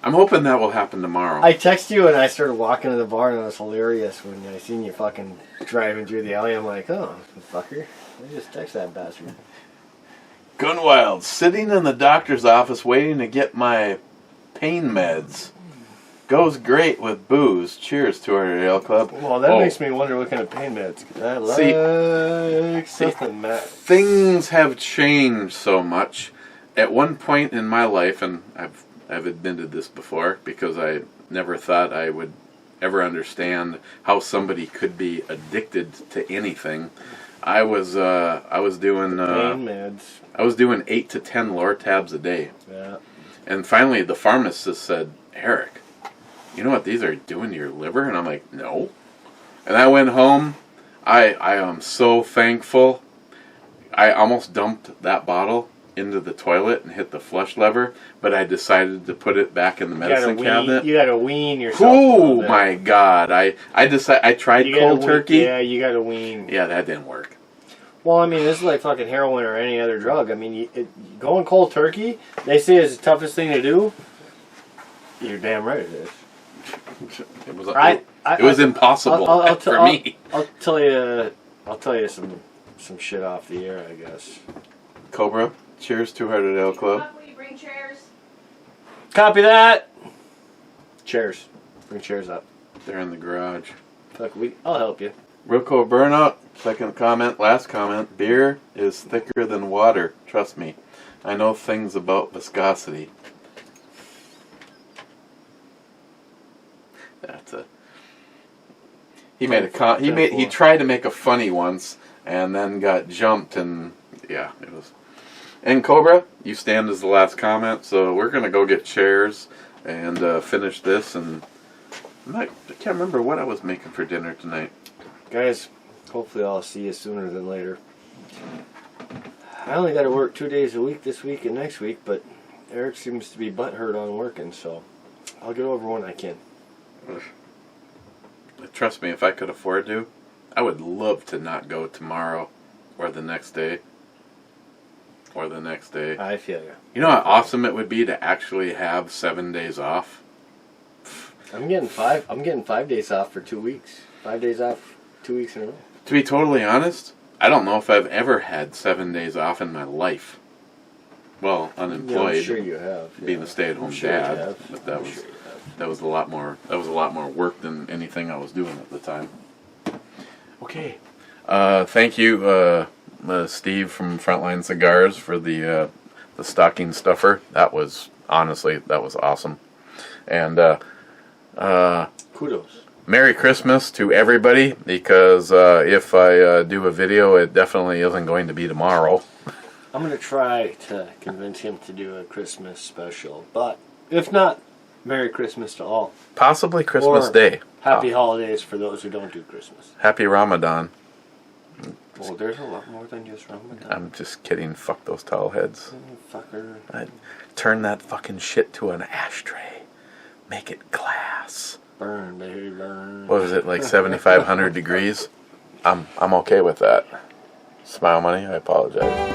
I'm hoping that will happen tomorrow. I texted you and I started walking to the bar and it was hilarious when I seen you fucking driving through the alley. I'm like, oh, fucker. I just text that bastard. Gunwild, sitting in the doctor's office waiting to get my pain meds. Goes great with booze. Cheers to our Ale Club. Well, that makes me wonder what kind of pain meds. I like something, Matt. Things have changed so much. At one point in my life, and I've admitted this before because I never thought I would ever understand how somebody could be addicted to anything. I was doing pain meds. I was doing 8 to 10 Lortabs a day. Yeah. And finally, the pharmacist said, "Eric, you know what these are doing to your liver?" And I'm like, "No." And I went home. I am so thankful. I almost dumped that bottle into the toilet and hit the flush lever, but I decided to put it back in the medicine cabinet. You gotta wean yourself. Oh my God! I tried cold turkey. Yeah, you gotta wean. Yeah, that didn't work. Well, I mean, this is like fucking heroin or any other drug. I mean, going cold turkey, they say is the toughest thing to do. You're damn right it is. It was impossible for me. I'll tell you some shit off the air, I guess. Cobra, cheers to Hearted Ale Club. Will you bring chairs? Copy that. Chairs. Bring chairs up. They're in the garage. Fuck, I'll help you. Wilco Burnout, second comment, last comment. Beer is thicker than water. Trust me. I know things about viscosity. That's a. He made a he tried to make a funny once and then got jumped and yeah, it was. And Cobra, you stand as the last comment, so we're gonna go get chairs and finish this. And I can't remember what I was making for dinner tonight. Guys, hopefully I'll see you sooner than later. I only got to work 2 days a week this week and next week, but Eric seems to be butthurt on working, so I'll get over when I can. Trust me, if I could afford to, I would love to not go tomorrow or the next day. Or the next day. I feel you. You know how awesome it would be to actually have 7 days off? I'm getting 5 days off for 2 weeks. 5 days off 2 weeks in a row. To be totally honest, I don't know if I've ever had 7 days off in my life. Well, unemployed. Yeah, I'm sure you have. Being a stay-at-home dad, but that was a lot more work than anything I was doing at the time. Okay, thank you, Steve from Frontline Cigars for the stocking stuffer. That was awesome, and kudos. Merry Christmas to everybody, because if I do a video, it definitely isn't going to be tomorrow. I'm going to try to convince him to do a Christmas special, but if not, Merry Christmas to all. Possibly Christmas Day. Happy holidays for those who don't do Christmas. Happy Ramadan. Well, there's a lot more than just Ramadan. I'm just kidding. Fuck those towel heads. Fucker. I'd turn that fucking shit to an ashtray. Make it glass. Burn, baby, burn. What was it, like 7,500 degrees? I'm okay with that. Smile Money, I apologize.